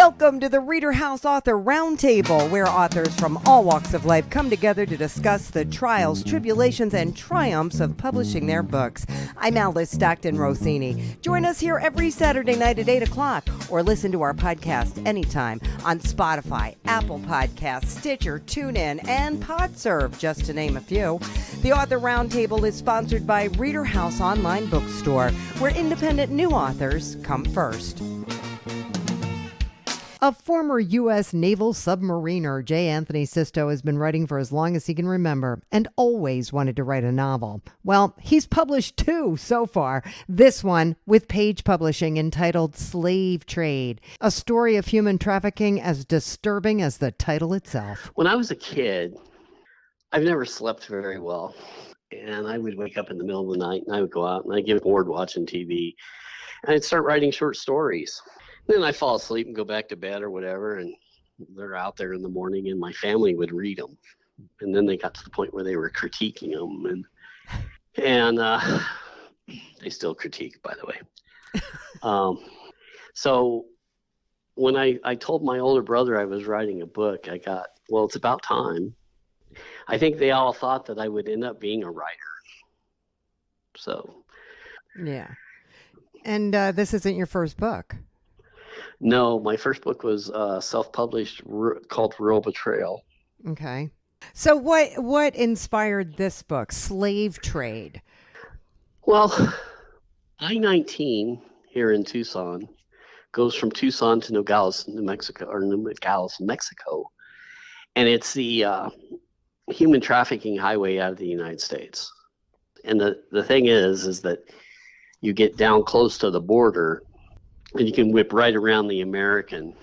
Welcome to the ReaderHouse Author Roundtable, where authors from all walks of life come together to discuss the trials, tribulations, and triumphs of publishing their books. I'm Alice Stockton Rossini. Join us here every Saturday night at 8 o'clock, or listen to our podcast anytime on Spotify, Apple Podcasts, Stitcher, TuneIn, and PodServe, just to name a few. The Author Roundtable is sponsored by ReaderHouse Online Bookstore, where independent new authors come first. A former U.S. naval submariner, J. Anthony Sisto, has been writing for as long as he can remember and always wanted to write a novel. Well, he's published two so far. This one with Page Publishing, entitled Slave Trade, a story of human trafficking as disturbing as the title itself. When I was a kid, I've never slept very well. And I would wake up in the middle of the night and I would go out and I'd get bored watching TV. And I'd start writing short stories. Then I fall asleep and go back to bed or whatever, and they're out there in the morning, and my family would read them. And then they got to the point where they were critiquing them, and they still critique, by the way. So when I told my older brother I was writing a book, I got, well, it's about time. I think they all thought that I would end up being a writer. So. Yeah. And this isn't your first book. No, my first book was self-published called Rural Betrayal. Okay. So what inspired this book, Slave Trade? Well, I-19 here in Tucson goes from Tucson to Nogales, New Mexico. And it's the human trafficking highway out of the United States. And the thing is that you get down close to the border, and you can whip right around the American,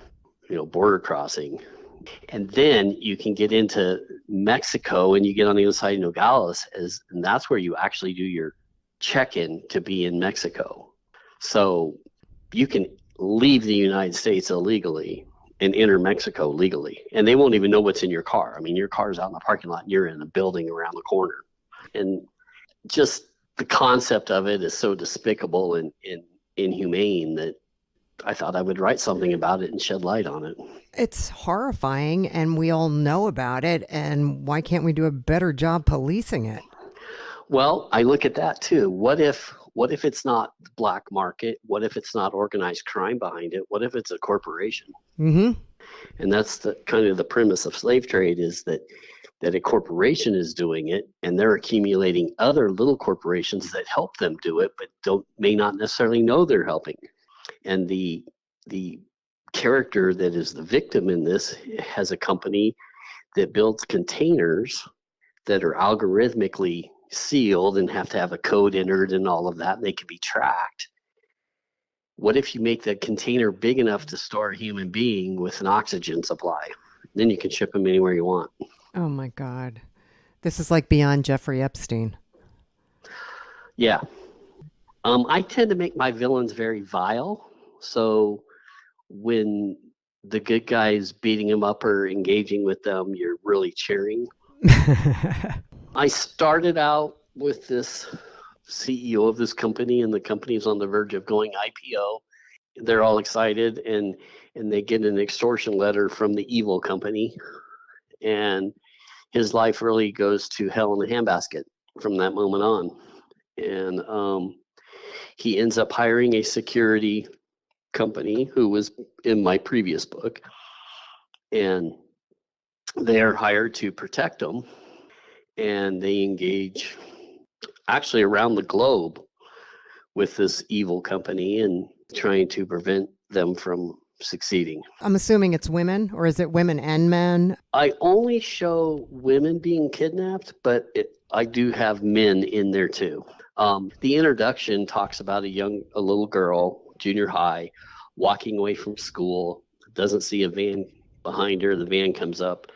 border crossing. And then you can get into Mexico and you get on the other side of Nogales, and that's where you actually do your check-in to be in Mexico. So you can leave the United States illegally and enter Mexico legally. And they won't even know what's in your car. I mean, your car's out in the parking lot and you're in a building around the corner. And just the concept of it is so despicable and inhumane that I thought I would write something about it and shed light on it. It's horrifying, and we all know about it, and why can't we do a better job policing it? Well, I look at that too. What if it's not the black market? What if it's not organized crime behind it? What if it's a corporation? Mm-hmm. And that's the kind of the premise of slave trade, is that a corporation is doing it, and they're accumulating other little corporations that help them do it, but may not necessarily know they're helping. And the character that is the victim in this has a company that builds containers that are algorithmically sealed and have to have a code entered and all of that, and they can be tracked. What if you make the container big enough to store a human being with an oxygen supply? Then you can ship them anywhere you want. Oh my God. This is like beyond Jeffrey Epstein. Yeah. I tend to make my villains very vile. So when the good guys beating them up or engaging with them, you're really cheering. I started out with this CEO of this company, and the company's on the verge of going IPO. They're all excited, and they get an extortion letter from the evil company. And his life really goes to hell in a handbasket from that moment on. And he ends up hiring a security company who was in my previous book, and they are hired to protect him, and they engage actually around the globe with this evil company and trying to prevent them from succeeding. I'm assuming it's women, or is it women and men? I only show women being kidnapped, but I do have men in there too. The introduction talks about a little girl, junior high, walking away from school, doesn't see a van behind her. The van comes up.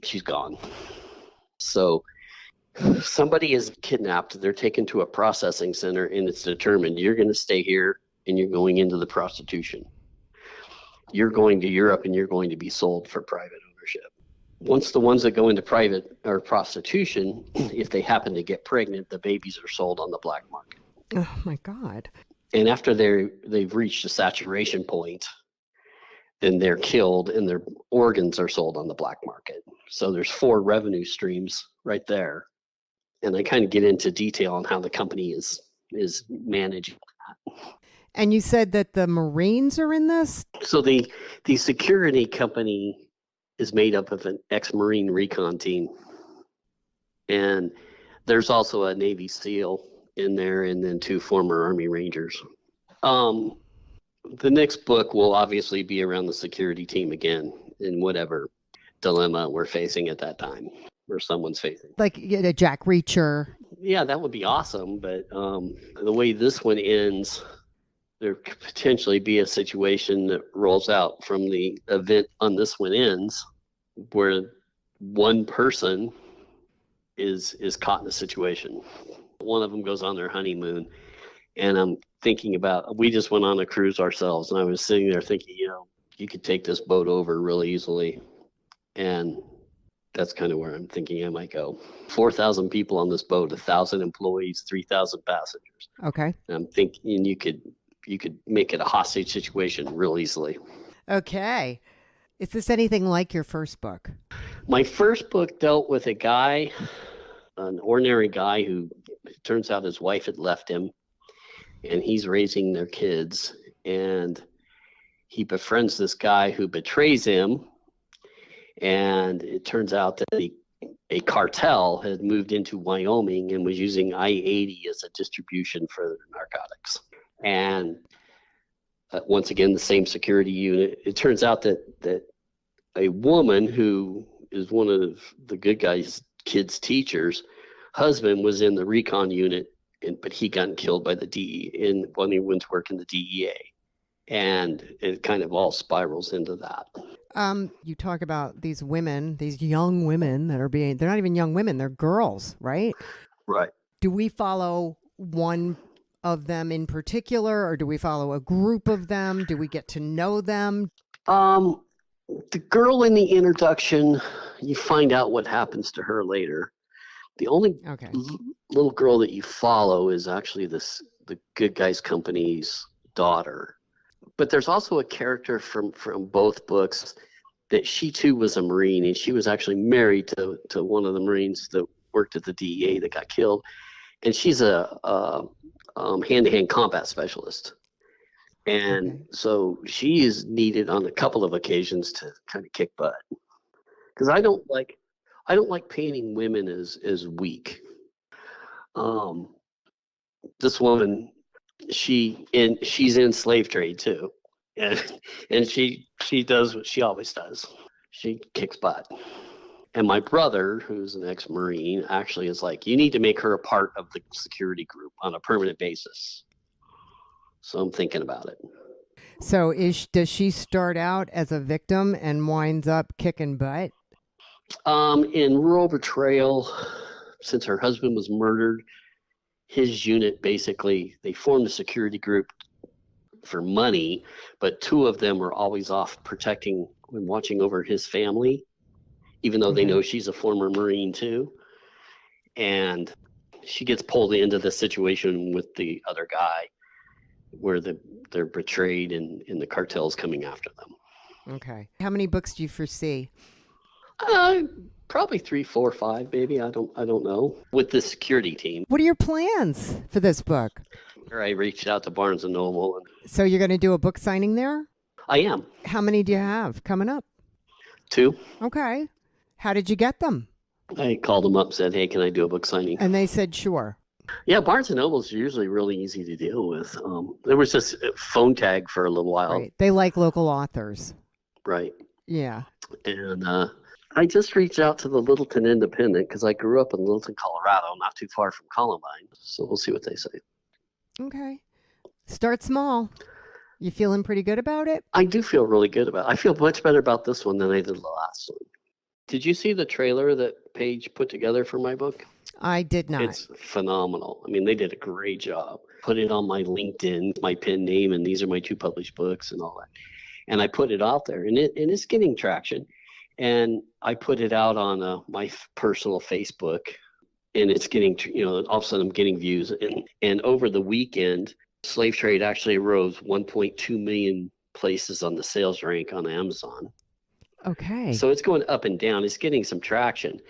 She's gone. So somebody is kidnapped. They're taken to a processing center, and it's determined you're going to stay here and you're going into the prostitution. You're going to Europe and you're going to be sold for private ownership. Once the ones that go into private or prostitution, if they happen to get pregnant, the babies are sold on the black market. Oh my God. And after they've reached a saturation point, and they're killed and their organs are sold on the black market. So there's 4 revenue streams right there. And I kind of get into detail on how the company is managing that. And you said that the Marines are in this? So the security company is made up of an ex-Marine recon team. And there's also a Navy SEAL in there, and then 2 former Army Rangers. The next book will obviously be around the security team again, in whatever dilemma we're facing at that time, or someone's facing. Like a Jack Reacher. Yeah, that would be awesome. But the way this one ends, there could potentially be a situation that rolls out from the event on this one ends, where one person is caught in a situation. One of them goes on their honeymoon, and I'm thinking about, we just went on a cruise ourselves, and I was sitting there thinking, you could take this boat over really easily, and that's kind of where I'm thinking I might go. 4,000 people on this boat, 1,000 employees, 3,000 passengers. Okay. And I'm thinking you could make it a hostage situation real easily. Okay. Is this anything like your first book? My first book dealt with a guy, an ordinary guy who, it turns out his wife had left him, and he's raising their kids, and he befriends this guy who betrays him, and it turns out that a cartel had moved into Wyoming and was using I-80 as a distribution for their narcotics. And once again, the same security unit. It turns out that a woman who is one of the good guy's kids' teachers' husband was in the recon unit, but he got killed by the DEA when he went to work in the DEA. And it kind of all spirals into that. You talk about these women, these young women that are they're not even young women, they're girls, right? Right. Do we follow one of them in particular, or do we follow a group of them? Do we get to know them? The girl in the introduction, you find out what happens to her later. The only little girl that you follow is actually the good guy's company's daughter. But there's also a character from both books that she too was a Marine, and she was actually married to one of the Marines that worked at the DEA that got killed. And she's a hand-to-hand combat specialist. And so she is needed on a couple of occasions to kind of kick butt. Because I don't like painting women as weak. This woman, she's in slave trade too, and she does what she always does. She kicks butt. And my brother, who's an ex-Marine, actually is like, you need to make her a part of the security group on a permanent basis. So I'm thinking about it. So does she start out as a victim and winds up kicking butt? In rural betrayal, since her husband was murdered, his unit basically, they formed a security group for money, but 2 of them were always off protecting and watching over his family, even though they know she's a former Marine too. And she gets pulled into the situation with the other guy where they're betrayed and the cartel's coming after them. Okay. How many books do you foresee? Probably 3, 4, 5, maybe. I don't know. With the security team. What are your plans for this book? I reached out to Barnes & Noble. So you're going to do a book signing there? I am. How many do you have coming up? 2. Okay. How did you get them? I called them up and said, hey, can I do a book signing? And they said, sure. Yeah, Barnes & Noble is usually really easy to deal with. There was this phone tag for a little while. Right. They like local authors. Right. Yeah. And I just reached out to the Littleton Independent because I grew up in Littleton, Colorado, not too far from Columbine. So we'll see what they say. Okay. Start small. You feeling pretty good about it? I do feel really good about it. I feel much better about this one than I did the last one. Did you see the trailer that Paige put together for my book? I did not. It's phenomenal. I mean, they did a great job. Put it on my LinkedIn, my pen name, and these are my 2 published books and all that. And I put it out there, and it's getting traction. And I put it out on my personal Facebook, and it's getting, all of a sudden I'm getting views. And over the weekend, slave trade actually rose 1.2 million places on the sales rank on Amazon. Okay. So it's going up and down. It's getting some traction,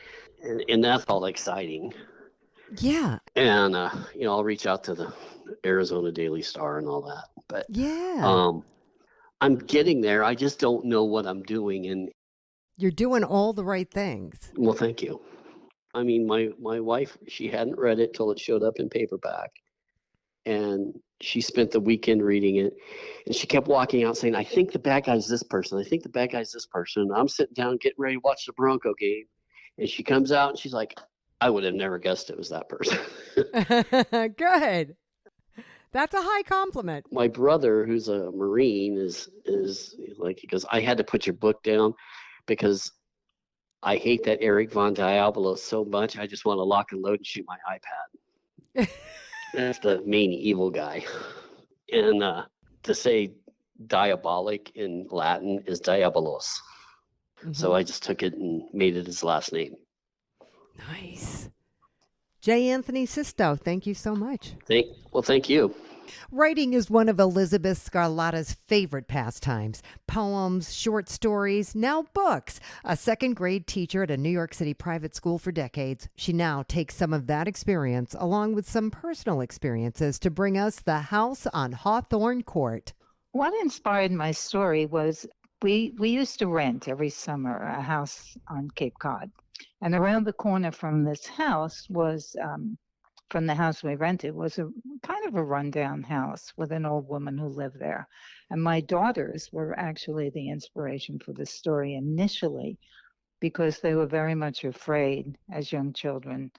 and that's all exciting. Yeah. And I'll reach out to the Arizona Daily Star and all that. But Yeah. I'm getting there. I just don't know what I'm doing. And You're doing all the right things. well, thank you. I mean, my wife, she hadn't read it till it showed up in paperback, and she spent the weekend reading it, and she kept walking out saying, "I think the bad guy's this person. I think the bad guy's this person." And I'm sitting down getting ready to watch the Bronco game, and she comes out and she's like, "I would have never guessed it was that person." Good. That's a high compliment. My brother, who's a Marine, is like, he goes, "I had to put your book down because I hate that Eric Von Diablo so much. I just want to lock and load and shoot my iPad." That's the main evil guy. And to say diabolic in Latin is diabolos. So I just took it and made it his last name. Nice. J. Anthony Sisto, thank you so much. Thank you. Writing is one of Elizabeth Scarlata's favorite pastimes. Poems, short stories, now books. A second-grade teacher at a New York City private school for decades, she now takes some of that experience along with some personal experiences to bring us The House on Hawthorne Court. What inspired my story was we used to rent every summer a house on Cape Cod. And around the corner from this house was from the house we rented was a kind of a rundown house with an old woman who lived there. And my daughters were actually the inspiration for the story initially because they were very much afraid as young children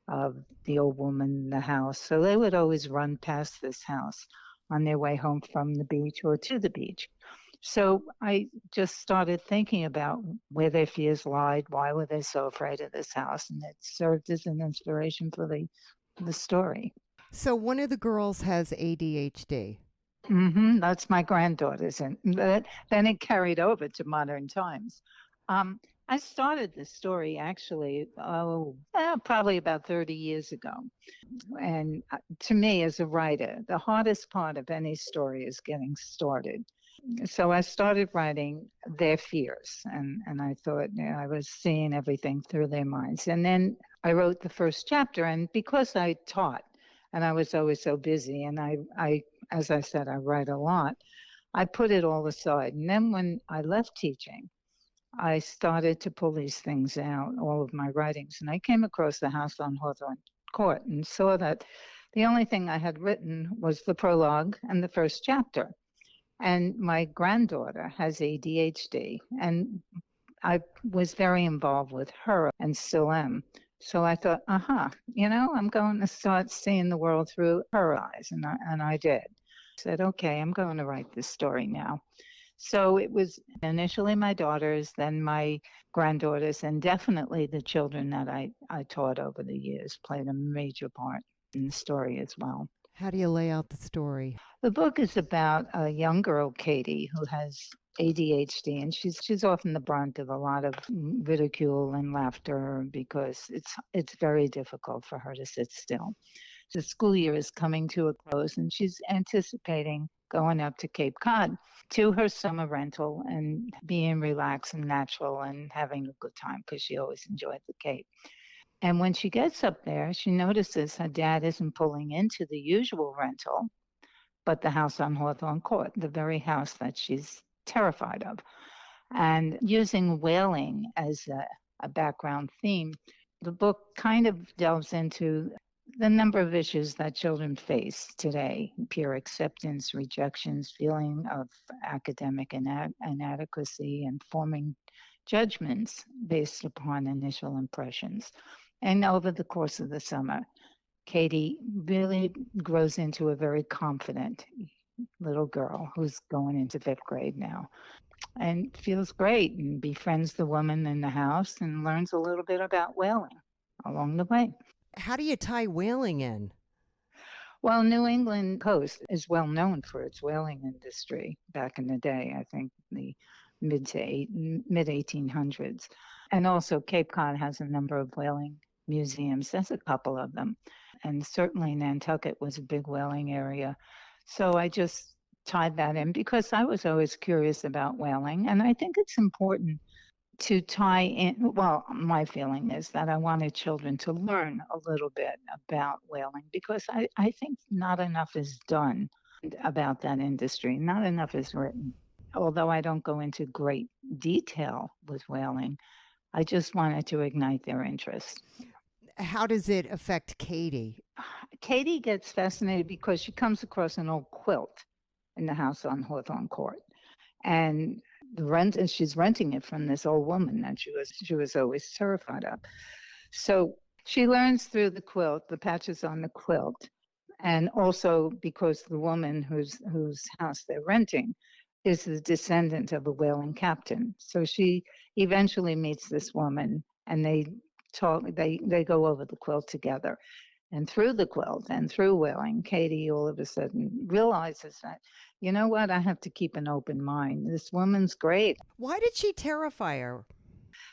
of the old woman in the house. So they would always run past this house on their way home from the beach or to the beach. So I just started thinking about where their fears lied, why were they so afraid of this house, and it served as an inspiration for the story. So one of the girls has ADHD. That's my granddaughter's, and then it carried over to modern times. I started this story actually, probably about 30 years ago. And to me, as a writer, the hardest part of any story is getting started. So I started writing their fears, and I thought I was seeing everything through their minds. And then I wrote the first chapter, and because I taught, and I was always so busy, and I as I said, I write a lot, I put it all aside. And then when I left teaching, I started to pull these things out, all of my writings, and I came across The House on Hawthorne Court and saw that the only thing I had written was the prologue and the first chapter. And my granddaughter has ADHD, and I was very involved with her and still am. So I thought, I'm going to start seeing the world through her eyes. And I did. I said, okay, I'm going to write this story now. So it was initially my daughters, then my granddaughters, and definitely the children that I taught over the years played a major part in the story as well. How do you lay out the story? The book is about a young girl, Katie, who has ADHD, and she's often the brunt of a lot of ridicule and laughter because it's very difficult for her to sit still. The school year is coming to a close, and she's anticipating going up to Cape Cod to her summer rental and being relaxed and natural and having a good time because she always enjoyed the Cape. And when she gets up there, she notices her dad isn't pulling into the usual rental, but the house on Hawthorne Court, the very house that she's terrified of. And using whaling as a background theme, the book kind of delves into the number of issues that children face today: peer acceptance, rejections, feeling of academic inadequacy, and forming judgments based upon initial impressions. And over the course of the summer, Katie really grows into a very confident little girl who's going into 5th grade now and feels great and befriends the woman in the house and learns a little bit about whaling along the way. How do you tie whaling in? Well, New England coast is well known for its whaling industry back in the day, I think the mid 1800s. And also Cape Cod has a number of whaling museums. There's a couple of them. And certainly Nantucket was a big whaling area. So I just tied that in because I was always curious about whaling. And I think it's important to tie in. Well, my feeling is that I wanted children to learn a little bit about whaling because I think not enough is done about that industry. Not enough is written. Although I don't go into great detail with whaling, I just wanted to ignite their interest. How does it affect Katie? Katie gets fascinated because she comes across an old quilt in the house on Hawthorne Court. And she's renting it from this old woman that she was always terrified of. So she learns through the quilt, the patches on the quilt, and also because the woman whose house they're renting is the descendant of a whaling captain. So she eventually meets this woman, and they talk. They go over the quilt together. And through the quilt and through whaling, Katie all of a sudden realizes that, you know what, I have to keep an open mind. This woman's great. Why did she terrify her?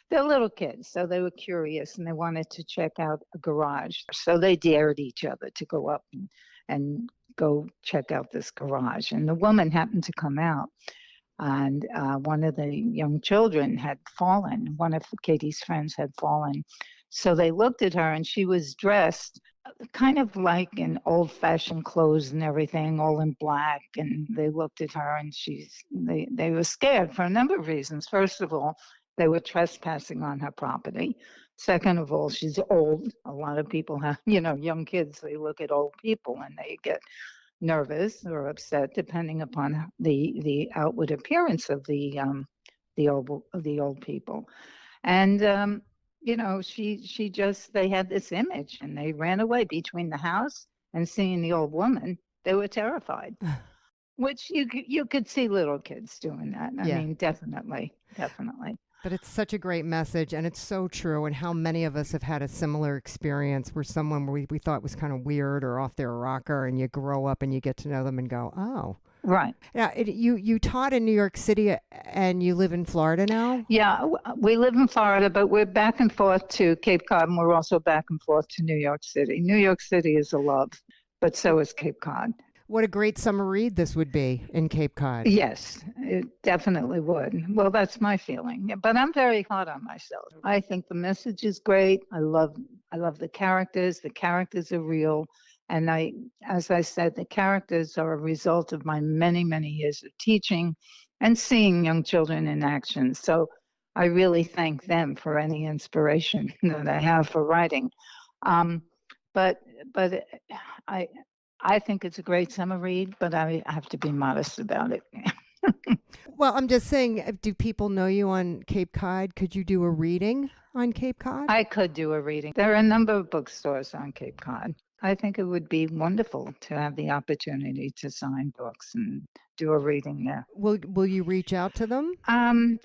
They're little kids, so they were curious and they wanted to check out a garage. So they dared each other to go up and go check out this garage. And the woman happened to come out. And one of the young children had fallen. One of Katie's friends had fallen. So they looked at her, and she was dressed kind of like in old-fashioned clothes and everything, all in black. And they looked at her, and they were scared for a number of reasons. First of all, they were trespassing on her property. Second of all, she's old. A lot of people have, young kids, they look at old people and they get nervous or upset depending upon the outward appearance of the old people. And they had this image and they ran away between the house and seeing the old woman. They were terrified. Which you could see little kids doing that. I mean, definitely. But it's such a great message, and it's so true. And how many of us have had a similar experience where someone we thought was kind of weird or off their rocker, and you grow up and you get to know them and go, oh. Right. Yeah. You taught in New York City, and you live in Florida now? Yeah, we live in Florida, but we're back and forth to Cape Cod, and we're also back and forth to New York City. New York City is a love, but so is Cape Cod. What a great summer read this would be in Cape Cod. Yes, it definitely would. Well, that's my feeling. But I'm very hard on myself. I think the message is great. I love the characters. The characters are real. And as I said, the characters are a result of my many, many years of teaching and seeing young children in action. So I really thank them for any inspiration that I have for writing. But I think it's a great summer read, but I have to be modest about it. Well, I'm just saying, do people know you on Cape Cod? Could you do a reading on Cape Cod? I could do a reading. There are a number of bookstores on Cape Cod. I think it would be wonderful to have the opportunity to sign books and do a reading there. Will you reach out to them?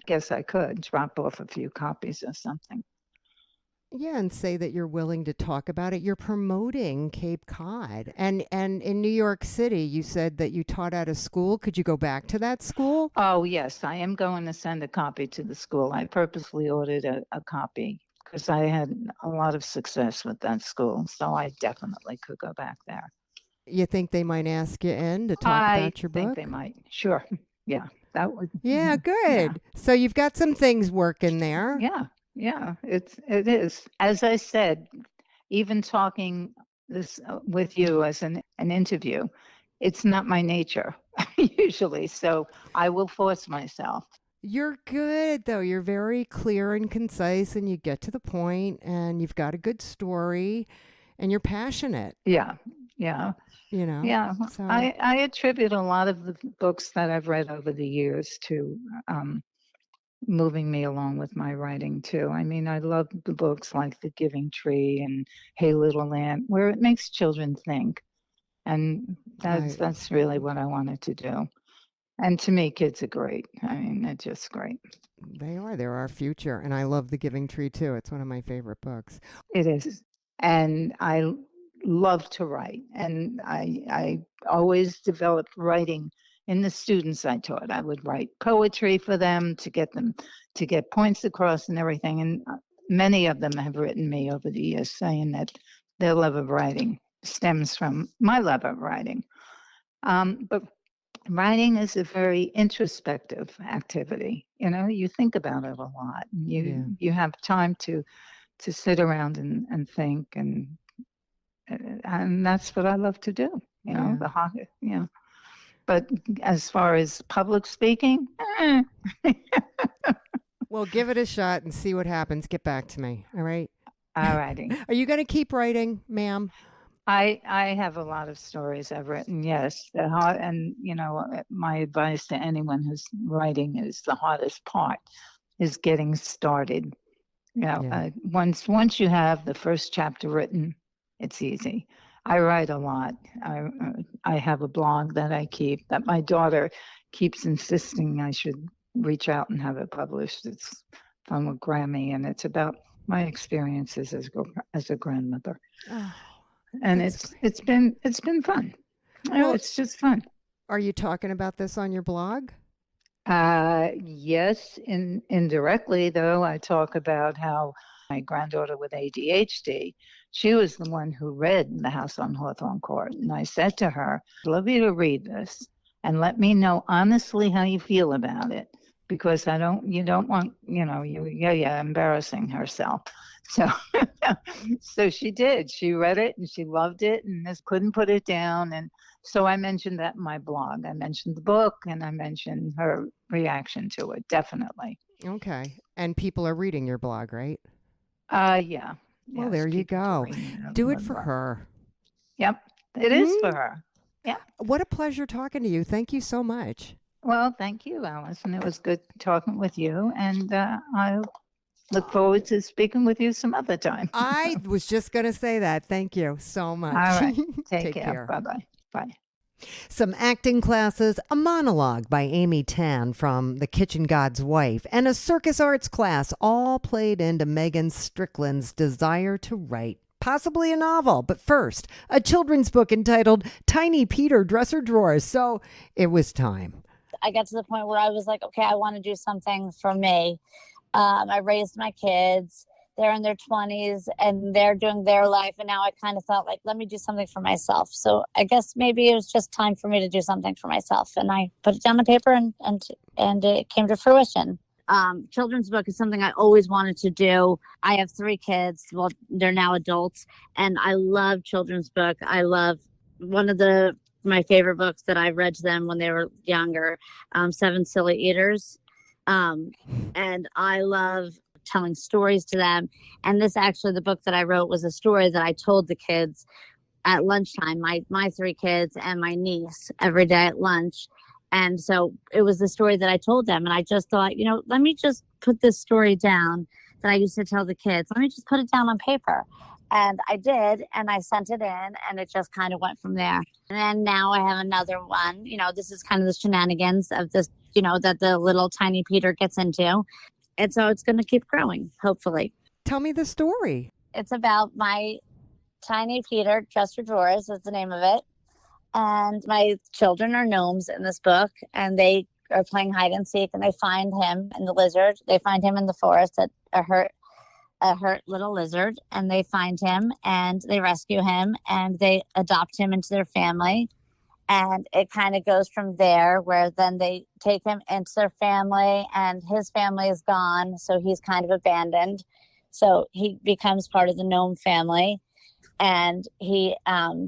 Guess I could drop off a few copies or something. Yeah, and say that you're willing to talk about it. You're promoting Cape Cod. And in New York City, you said that you taught at a school. Could you go back to that school? Oh, yes. I am going to send a copy to the school. I purposely ordered a copy because I had a lot of success with that school. So I definitely could go back there. You think they might ask you in to talk about your book? I think they might. Sure. Yeah. That would. Yeah, good. Yeah. So you've got some things working there. Yeah, it is. As I said, even talking this with you as an interview, it's not my nature usually. So I will force myself. You're good, though. You're very clear and concise, and you get to the point, and you've got a good story, and you're passionate. Yeah. Yeah. So. I attribute a lot of the books that I've read over the years to moving me along with my writing too. I mean, I love the books like The Giving Tree and Hey Little Lamb, where it makes children think. And that's really what I wanted to do. And to me, kids are great. I mean, they're just great. They are. They're our future. And I love The Giving Tree too. It's one of my favorite books. It is. And I love to write. And I always developed writing in the students I taught. I would write poetry for them to get points across and everything. And many of them have written me over the years saying that their love of writing stems from my love of writing. But writing is a very introspective activity. You think about it a lot. And you have time to sit around and think, and that's what I love to do. The hot, But as far as public speaking, Well, give it a shot and see what happens. Get back to me. All right. all righty. Are you going to keep writing, ma'am? I have a lot of stories I've written. Yes, and my advice to anyone who's writing is the hardest part is getting started. Once you have the first chapter written, it's easy. I write a lot. I have a blog that I keep that my daughter keeps insisting I should reach out and have it published. It's from a Grammy, and it's about my experiences as a grandmother. Oh, and it's been fun. It's just fun. Are you talking about this on your blog? Yes, indirectly though. I talk about how my granddaughter with ADHD, she was the one who read The House on Hawthorne Court, and I said to her, "I'd love you to read this and let me know honestly how you feel about it, because you don't want, embarrassing herself." So, so she did. She read it and she loved it and just couldn't put it down. And so I mentioned that in my blog. I mentioned the book and I mentioned her reaction to it. Definitely. Okay. And people are reading your blog, right? Yeah. Well, there you go. Do it for her. Yep. It is for her. Yeah. What a pleasure talking to you. Thank you so much. Well, thank you, Allison. It was good talking with you. And I look forward to speaking with you some other time. I was just going to say that. Thank you so much. All right. Take care. Bye-bye. Bye. Some acting classes, a monologue by Amy Tan from The Kitchen God's Wife, and a circus arts class all played into Megan Strickland's desire to write. Possibly a novel, but first, a children's book entitled Tiny Peter Dresser Drawers. So it was time. I got to the point where I was like, okay, I want to do something for me. I raised my kids. They're in their 20s and they're doing their life. And now I kind of thought, like, let me do something for myself. So I guess maybe it was just time for me to do something for myself. And I put it down on paper and it came to fruition. Children's book is something I always wanted to do. I have 3 kids. Well, they're now adults. And I love children's book. I love one of my favorite books that I read to them when they were younger, 7 Silly Eaters. And I love telling stories to them. And this actually, the book that I wrote was a story that I told the kids at lunchtime, my 3 kids and my niece every day at lunch. And so it was the story that I told them. And I just thought, let me just put this story down that I used to tell the kids. Let me just put it down on paper. And I did, and I sent it in, and it just kind of went from there. And then now I have another one. This is kind of the shenanigans of this, that the little tiny Peter gets into. And so it's going to keep growing, hopefully. Tell me the story. It's about my tiny Peter, Dresser Drawers is the name of it. And my children are gnomes in this book, and they are playing hide and seek, and they find him and the lizard. They find him in the forest at a hurt little lizard, and they find him and they rescue him and they adopt him into their family. And it kind of goes from there, where then they take him into their family and his family is gone. So he's kind of abandoned. So he becomes part of the gnome family, and he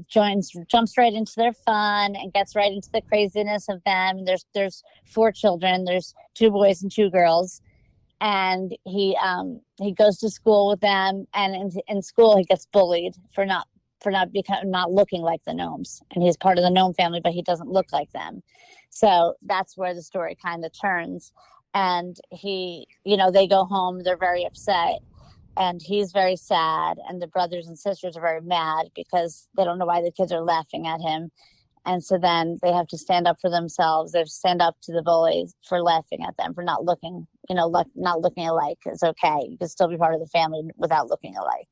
jumps right into their fun and gets right into the craziness of them. There's 4 children. There's 2 boys and 2 girls. And he goes to school with them, and in school he gets bullied for not looking like the gnomes, and he's part of the gnome family, but he doesn't look like them. So that's where the story kind of turns. And they go home, they're very upset, and he's very sad, and the brothers and sisters are very mad because they don't know why the kids are laughing at him. And so then they have to stand up for themselves. They have to stand up to the bullies for laughing at them, for not looking, not looking alike. It's okay. You can still be part of the family without looking alike.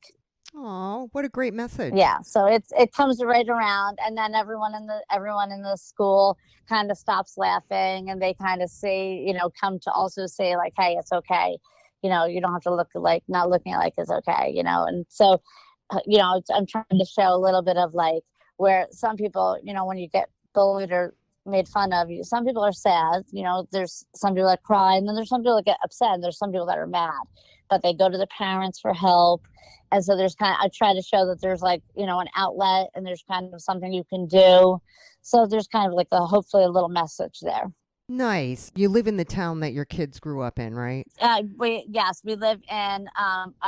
Oh, what a great message. Yeah. So it comes right around, and then everyone in the school kind of stops laughing, and they kind of say, come to also say, like, hey, it's okay. You don't have to look like, not looking alike is okay, And so, I'm trying to show a little bit of like, where some people, when you get bullied or made fun of. Some people are sad, there's some people that cry, and then there's some people that get upset, and there's some people that are mad, but they go to the parents for help. And so I try to show that there's like, an outlet, and there's kind of something you can do. So there's kind of like hopefully a little message there. Nice. You live in the town that your kids grew up in, right? We live in,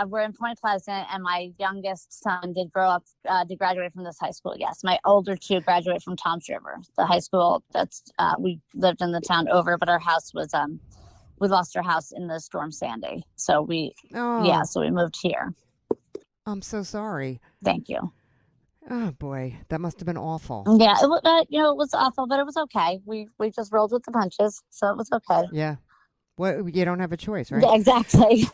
we're in Point Pleasant, and my youngest son did graduate from this high school. Yes. My older two graduate from Toms River, the high school that's, we lived in the town over, but our house was, we lost our house in the storm Sandy. So so we moved here. I'm so sorry. Thank you. Oh boy, that must have been awful. Yeah, it was awful, but it was okay. We just rolled with the punches, so it was okay. Yeah. Well, you don't have a choice, right? Yeah, exactly.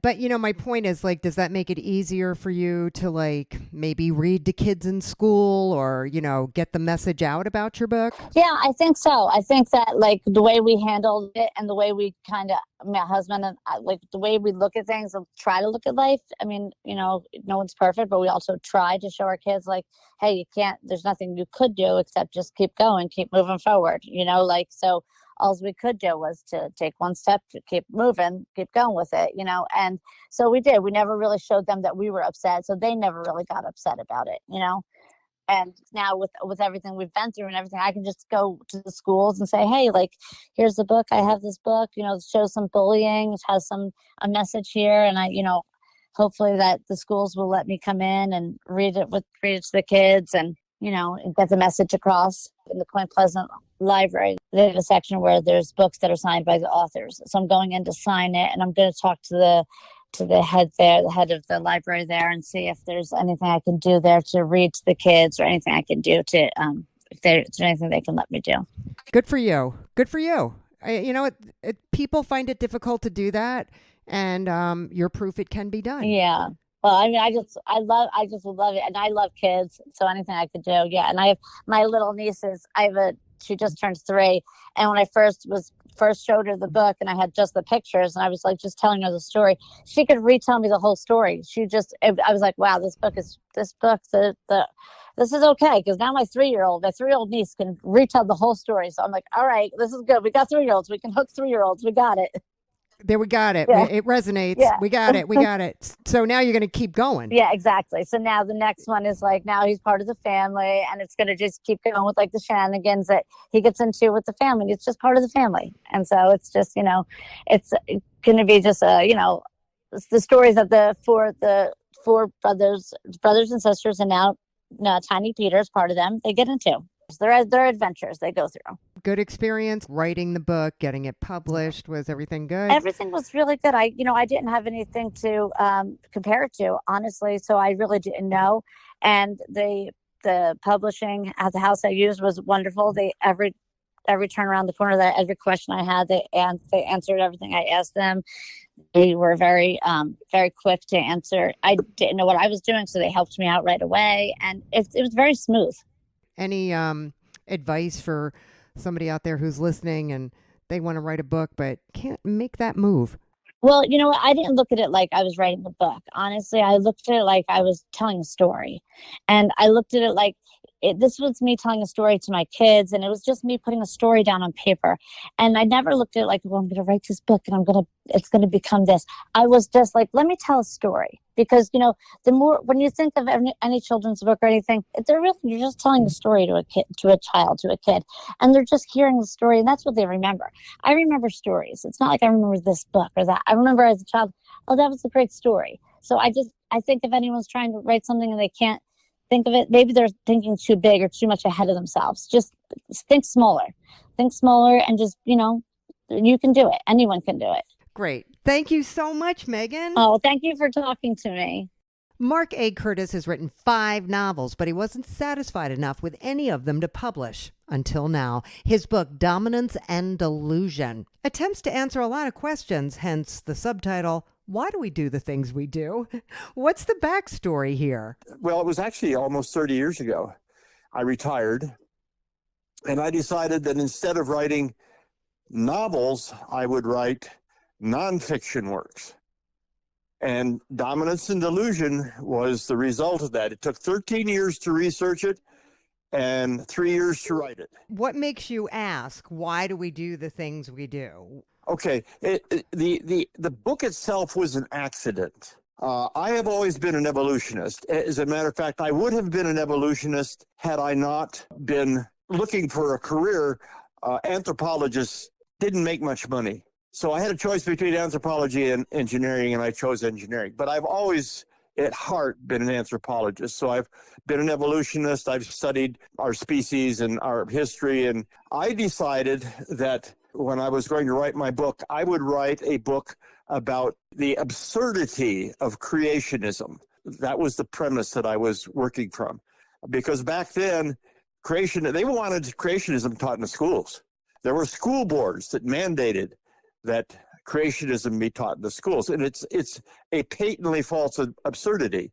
But, my point is, like, does that make it easier for you to, like, maybe read to kids in school or, get the message out about your book? Yeah, I think so. I think that, like, the way we handled it and the way we my husband and I, like, the way we look at things and try to look at life. I mean, no one's perfect, but we also try to show our kids, like, hey, there's nothing you could do except just keep going, keep moving forward, so all we could do was to take one step, to keep moving, keep going with it, and so we did. We never really showed them that we were upset, so they never really got upset about it, and now with everything we've been through and everything, I can just go to the schools and say, hey, like, here's the book, I have this book, it shows some bullying, it has a message here, and I hopefully that the schools will let me come in and read it to the kids, and and get the message across. In the Point Pleasant Library, there's a section where there's books that are signed by the authors. So I'm going in to sign it, and I'm going to talk to the head there, the head of the library there, and see if there's anything I can do there to read to the kids, or anything I can do to, if there's anything they can let me do. Good for you. Good for you. People find it difficult to do that, and you're proof it can be done. Yeah. Well, I mean, I just love it, and I love kids. So anything I could do, yeah. And I have my little nieces. She just turned 3, and when I first showed her the book, and I had just the pictures, and I was like just telling her the story, she could retell me the whole story. I was like, wow, this book is this is okay, because now my 3-year-old niece can retell the whole story. So I'm like, all right, this is good. We got 3-year-olds. We can hook 3-year-olds. We got it. There, we got it. Yeah. It resonates. Yeah. We got it. So now you're going to keep going. Yeah, exactly. So now the next one is like, now he's part of the family, and it's going to just keep going with like the shenanigans that he gets into with the family. It's just part of the family. And so it's just, it's going to be just it's the stories of the four brothers and sisters, and now Tiny Peter's part of them, they get into. Their adventures they go through. Good experience writing the book, getting it published. Was everything good? Everything was really good. I didn't have anything to compare it to, honestly, so I really didn't know. And the publishing at the house I used was wonderful. They every turn around the corner, that every question I had, they answered everything I asked them. They were very very quick to answer. I didn't know what I was doing, so they helped me out right away, and it was very smooth. Any advice for somebody out there who's listening and they want to write a book but can't make that move? Well, you know what? I didn't look at it like I was writing a book. Honestly, I looked at it like I was telling a story. And I looked at it like this was me telling a story to my kids, and it was just me putting a story down on paper. And I never looked at it like, well, I'm going to write this book and it's going to become this. I was just like, let me tell a story. Because, the more, when you think of any children's book or anything, you're just telling a story to a kid, and they're just hearing the story, and that's what they remember. I remember stories. It's not like I remember this book or that. I remember as a child, oh, that was a great story. So I think if anyone's trying to write something and they can't think of it, maybe they're thinking too big or too much ahead of themselves. Just think smaller, and just, you can do it. Anyone can do it. Great. Thank you so much, Megan. Oh, thank you for talking to me. Marc A. Curtis has written 5 novels, but he wasn't satisfied enough with any of them to publish until now. His book, Dominance and Delusion, attempts to answer a lot of questions, hence the subtitle, Why Do We Do the Things We Do? What's the backstory here? Well, it was actually almost 30 years ago. I retired, and I decided that instead of writing novels, I would write nonfiction works. And Dominance and Delusion was the result of that. It took 13 years to research it, and 3 years to write it. What makes you ask, why do we do the things we do? Okay, the book itself was an accident. I have always been an evolutionist. As a matter of fact, I would have been an evolutionist had I not been looking for a career. Anthropologists didn't make much money. So I had a choice between anthropology and engineering, and I chose engineering. But I've always, at heart, been an anthropologist. So I've been an evolutionist. I've studied our species and our history. And I decided that when I was going to write my book, I would write a book about the absurdity of creationism. That was the premise that I was working from. Because back then, they wanted creationism taught in the schools. There were school boards that mandated that creationism be taught in the schools. And it's a patently false absurdity.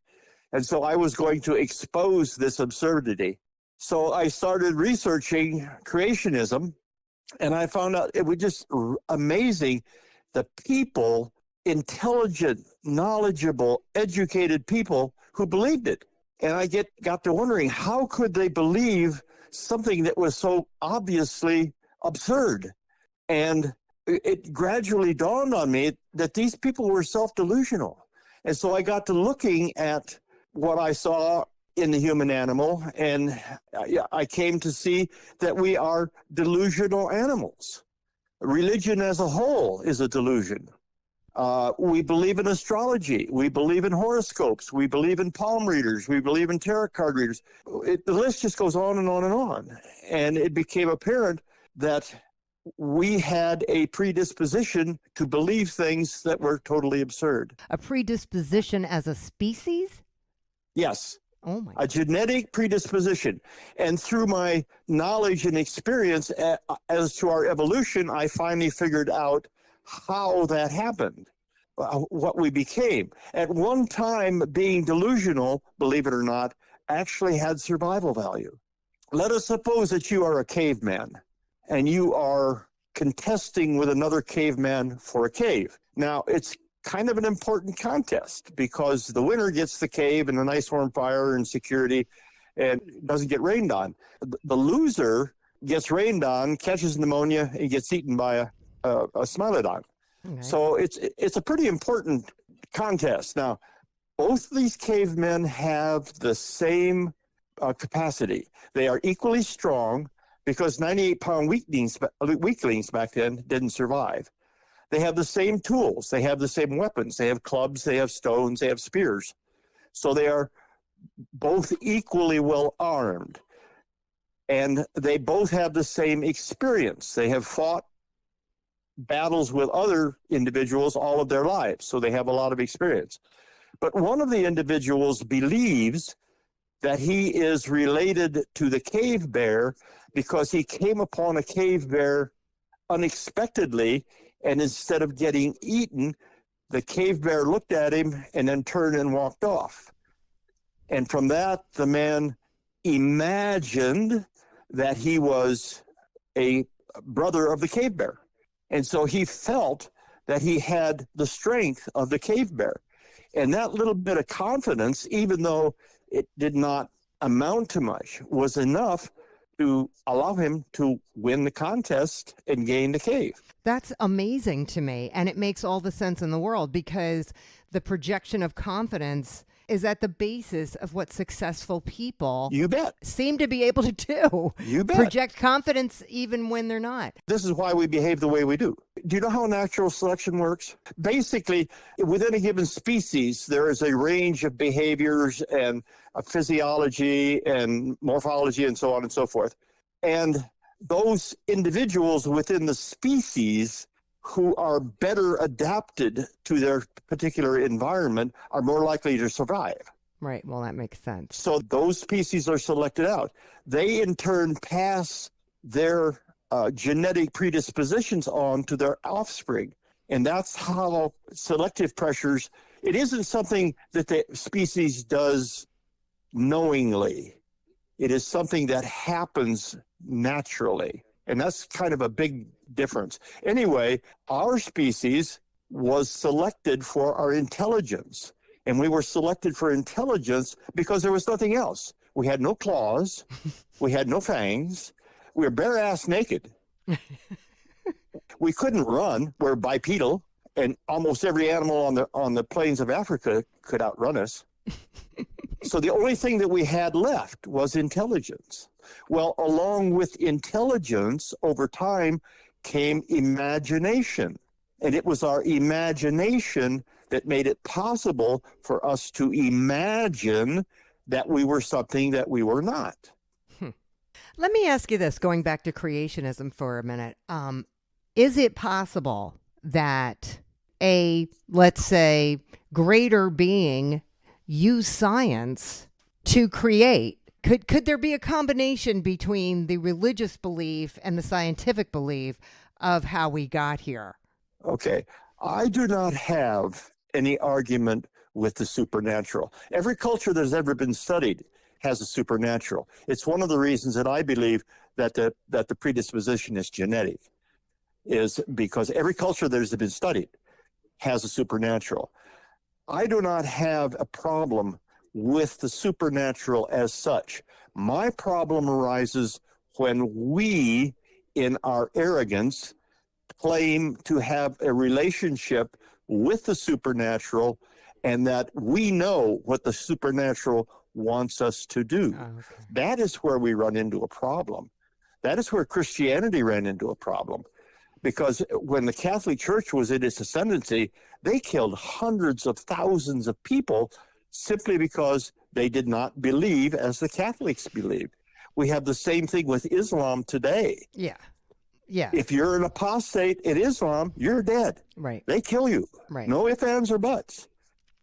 And so I was going to expose this absurdity. So I started researching creationism, and I found out it was just amazing. The people, intelligent, knowledgeable, educated people who believed it. And I got to wondering, how could they believe something that was so obviously absurd? And it gradually dawned on me that these people were self-delusional. And so I got to looking at what I saw in the human animal, and I came to see that we are delusional animals. Religion as a whole is a delusion. We believe in astrology. We believe in horoscopes. We believe in palm readers. We believe in tarot card readers. The list just goes on and on and on. And it became apparent that we had a predisposition to believe things that were totally absurd. A predisposition as a species? Yes. Oh my. A genetic predisposition. And through my knowledge and experience as to our evolution, I finally figured out how that happened, what we became. At one time, being delusional, believe it or not, actually had survival value. Let us suppose that you are a caveman and you are contesting with another caveman for a cave. Now, it's kind of an important contest because the winner gets the cave and a nice warm fire and security and doesn't get rained on. The loser gets rained on, catches pneumonia, and gets eaten by a smilodon. Okay. So it's a pretty important contest. Now, both of these cavemen have the same capacity. They are equally strong because 98-pound weaklings back then didn't survive. They have the same tools. They have the same weapons. They have clubs, they have stones, they have spears. So they are both equally well armed. And they both have the same experience. They have fought battles with other individuals all of their lives. So they have a lot of experience. But one of the individuals believes that he is related to the cave bear because he came upon a cave bear unexpectedly, and instead of getting eaten, the cave bear looked at him and then turned and walked off. And from that, the man imagined that he was a brother of the cave bear. And so he felt that he had the strength of the cave bear. And that little bit of confidence, even though it did not amount to much, was enough to allow him to win the contest and gain the cave. That's amazing to me. And it makes all the sense in the world because the projection of confidence is at the basis of what successful people seem to be able to do. You bet. Project confidence even when they're not. This is why we behave the way we do. Do you know how natural selection works? Basically, within a given species, there is a range of behaviors and physiology and morphology and so on and so forth. And those individuals within the species who are better adapted to their particular environment are more likely to survive. Right. Well, that makes sense. So those species are selected out. They, in turn, pass their genetic predispositions on to their offspring. And that's how selective pressures, it isn't something that the species does knowingly. It is something that happens naturally. And that's kind of a big difference. Anyway, our species was selected for our intelligence. And we were selected for intelligence because there was nothing else. We had no claws. We had no fangs. We were bare ass naked. We couldn't run. We're bipedal, and almost every animal on the plains of Africa could outrun us. So the only thing that we had left was intelligence. Well, along with intelligence, over time came imagination. And it was our imagination that made it possible for us to imagine that we were something that we were not. Let me ask you this, going back to creationism for a minute. Is it possible that let's say, greater being used science to create? Could there be a combination between the religious belief and the scientific belief of how we got here? Okay. I do not have any argument with the supernatural. Every culture that has ever been studied has a supernatural. It's one of the reasons that I believe that the predisposition is genetic, is because every culture that has been studied has a supernatural. I do not have a problem with the supernatural as such. My problem arises when we, in our arrogance, claim to have a relationship with the supernatural and that we know what the supernatural wants us to do. Okay. That is where we run into a problem. That is where Christianity ran into a problem. Because when the Catholic Church was in its ascendancy, they killed hundreds of thousands of people simply because they did not believe as the Catholics believed. We have the same thing with Islam today. Yeah. Yeah. If you're an apostate in Islam, you're dead. Right. They kill you. Right. No ifs, ands, or buts.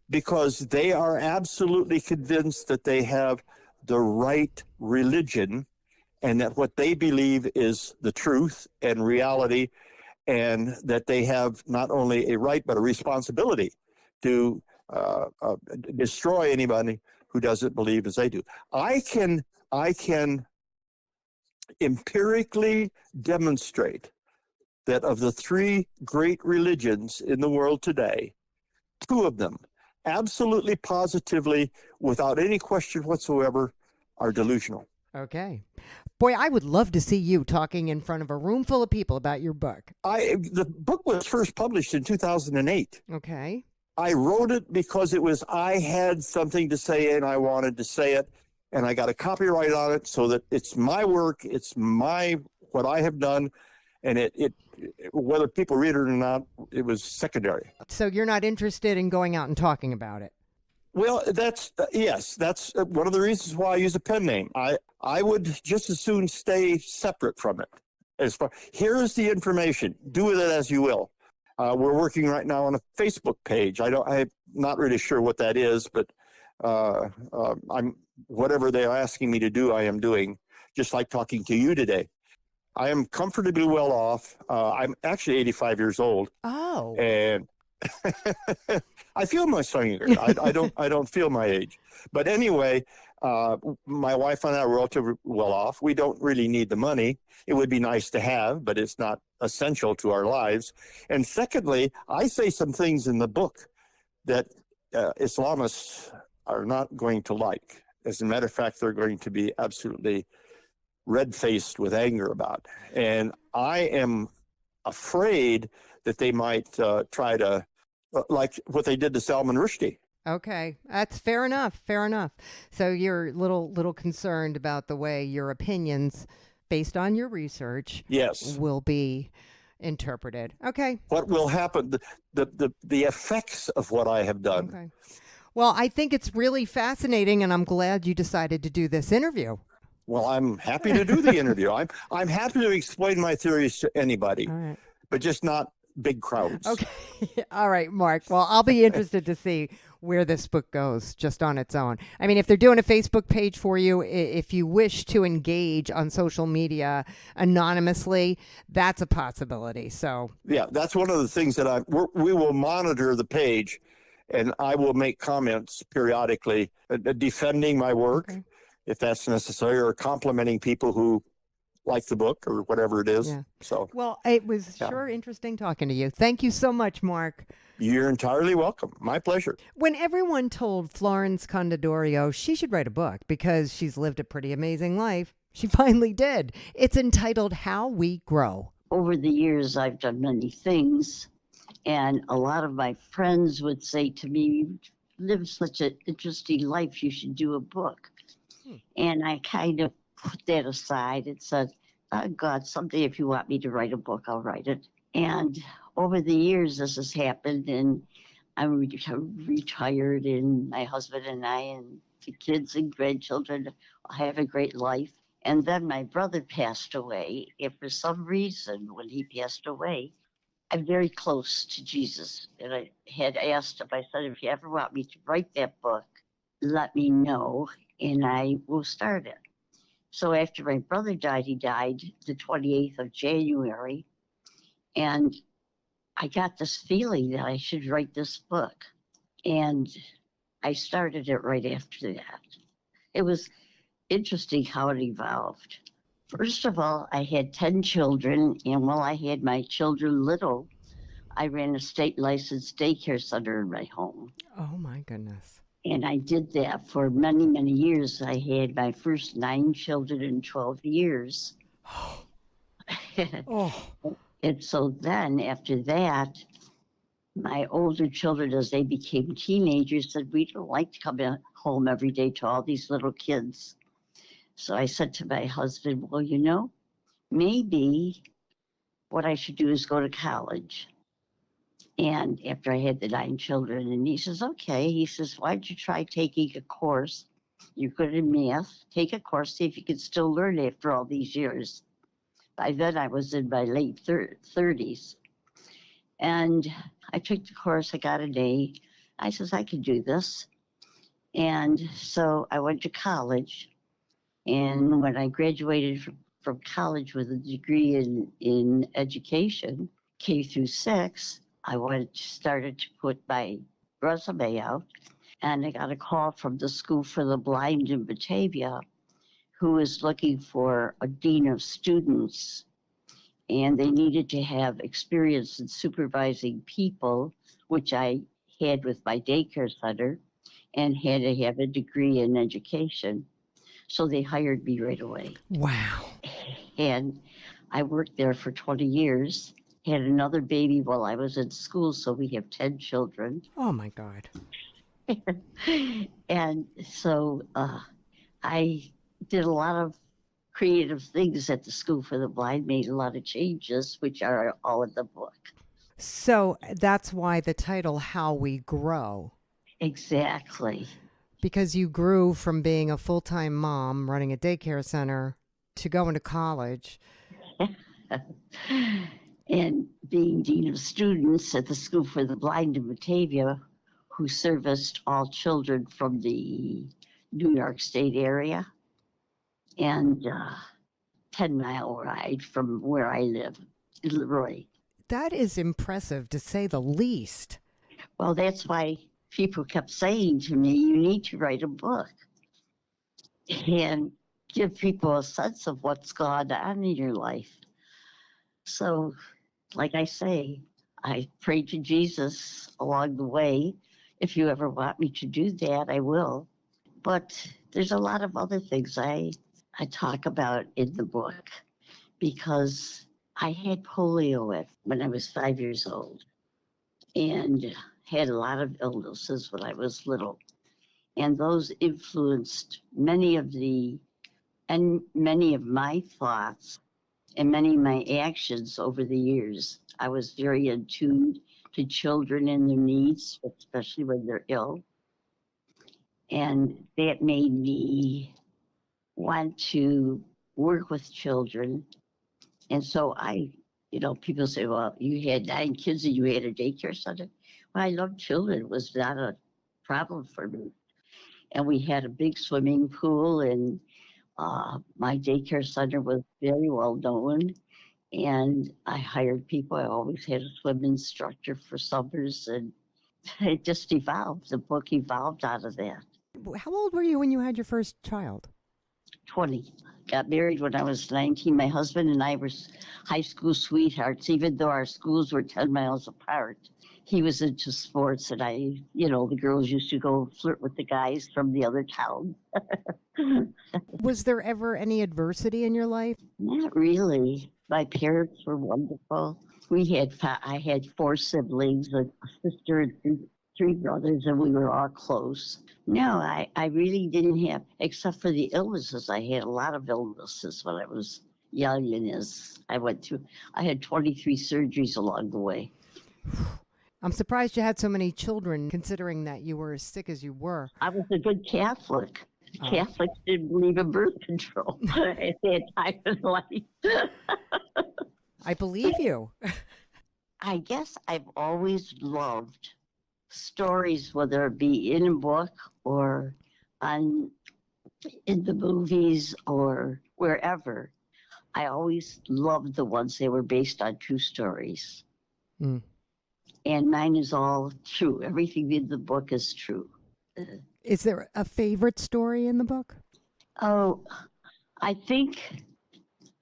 Because they are absolutely convinced that they have the right religion and that what they believe is the truth and reality, and that they have not only a right but a responsibility to destroy anybody who doesn't believe as they do. I can empirically demonstrate that of the three great religions in the world today, two of them absolutely positively, without any question whatsoever, are delusional. Okay. Boy, I would love to see you talking in front of a room full of people about your book. The book was first published in 2008. Okay. I wrote it because I had something to say and I wanted to say it, and I got a copyright on it so that it's my work, it's what I have done, and it whether people read it or not, it was secondary. So you're not interested in going out and talking about it? Well, that's one of the reasons why I use a pen name. I would just as soon stay separate from it. Here is the information. Do with it as you will. We're working right now on a Facebook page. I'm not really sure what that is, but whatever they're asking me to do, I am doing. Just like talking to you today. I am comfortably well off. I'm actually 85 years old. Oh. And I feel much younger. I don't feel my age. But anyway, my wife and I are relatively well off. We don't really need the money. It would be nice to have, but it's not essential to our lives. And secondly, I say some things in the book that Islamists are not going to like. As a matter of fact, they're going to be absolutely red-faced with anger about. And I am afraid that they might try to, like what they did to Salman Rushdie. Okay, that's fair enough. Fair enough. So you're a little concerned about the way your opinions, based on your research, yes, will be interpreted. Okay. What will happen? The effects of what I have done. Okay. Well, I think it's really fascinating, and I'm glad you decided to do this interview. Well, I'm happy to do the interview. I'm happy to explain my theories to anybody, All right. but just not big crowds. Okay. All right, Mark. Well, I'll be interested to see where this book goes just on its own. I mean, if they're doing a Facebook page for you, if you wish to engage on social media anonymously, that's a possibility. So yeah, that's one of the things that we will monitor the page, and I will make comments periodically defending my work. Okay. If that's necessary, or complimenting people who like the book or whatever it is. Yeah. So, well, it was sure interesting talking to you. Thank you so much, Mark. You're entirely welcome. My pleasure. When everyone told Florence Condidorio she should write a book because she's lived a pretty amazing life, she finally did. It's entitled How We Grow. Over the years, I've done many things, and a lot of my friends would say to me, "You live such an interesting life, you should do a book." And I kind of put that aside and said, "Oh, God, someday if you want me to write a book, I'll write it." And over the years, this has happened, and I'm retired, and my husband and I and the kids and grandchildren have a great life. And then my brother passed away, and for some reason, when he passed away, I'm very close to Jesus. And I had asked him, I said, "If you ever want me to write that book, let me know, and I will start it." So after my brother died, he died the 28th of January, and I got this feeling that I should write this book. And I started it right after that. It was interesting how it evolved. First of all, I had 10 children, and while I had my children little, I ran a state licensed daycare center in my home. Oh, my goodness. And I did that for many, many years. I had my first 9 children in 12 years. Oh. And so then after that, my older children, as they became teenagers, said, "We don't like to come home every day to all these little kids." So I said to my husband, "Well, you know, maybe what I should do is go to college." And after I had the 9 children, and he says, "Okay." He says, "Why don't you try taking a course? You're good in math. Take a course, see if you can still learn after all these years." By then, I was in my late 30s. And I took the course. I got an A. I says, "I can do this." And so I went to college. And when I graduated from college with a degree in education, K through 6, I started to put my resume out. And I got a call from the School for the Blind in Batavia, who was looking for a dean of students. And they needed to have experience in supervising people, which I had with my daycare center, and had to have a degree in education. So they hired me right away. Wow. And I worked there for 20 years, had another baby while I was in school, so we have 10 children. Oh, my God. And so I did a lot of creative things at the School for the Blind, made a lot of changes, which are all in the book. So that's why the title, How We Grow. Exactly. Because you grew from being a full-time mom running a daycare center to going to college. And being dean of students at the School for the Blind in Batavia, who serviced all children from the New York State area, and 10-mile ride from where I live in Leroy. That is impressive, to say the least. Well, that's why people kept saying to me, "You need to write a book and give people a sense of what's gone on in your life." So, like I say, I prayed to Jesus along the way. If you ever want me to do that, I will. But there's a lot of other things I talk about in the book, because I had polio when I was 5 years old, and had a lot of illnesses when I was little. And those influenced many of my thoughts and many of my actions over the years. I was very attuned to children and their needs, especially when they're ill. And that made me want to work with children. And so people say, "Well, you had 9 kids and you had a daycare center." Well, I love children. It was not a problem for me. And we had a big swimming pool, and my daycare center was very well known. And I hired people. I always had a swim instructor for summers, and it just evolved. The book evolved out of that. How old were you when you had your first child? 20. got married when I was 19. My husband and I were high school sweethearts, even though our schools were 10 miles apart. He was into sports, and the girls used to go flirt with the guys from the other town. Was there ever any adversity in your life? Not really. My parents were wonderful. I had 4 siblings, a sister and 3 brothers, and we were all close. No, I really didn't have, except for the illnesses. I had a lot of illnesses when I was young, and as I had 23 surgeries along the way. I'm surprised you had so many children, considering that you were as sick as you were. I was a good Catholic. Catholics didn't believe in birth control at that time in life. I believe you. I guess I've always loved stories, whether it be in a book or in the movies or wherever. I always loved the ones that were based on true stories. Mm. And mine is all true. Everything in the book is true. Is there a favorite story in the book? Oh, I think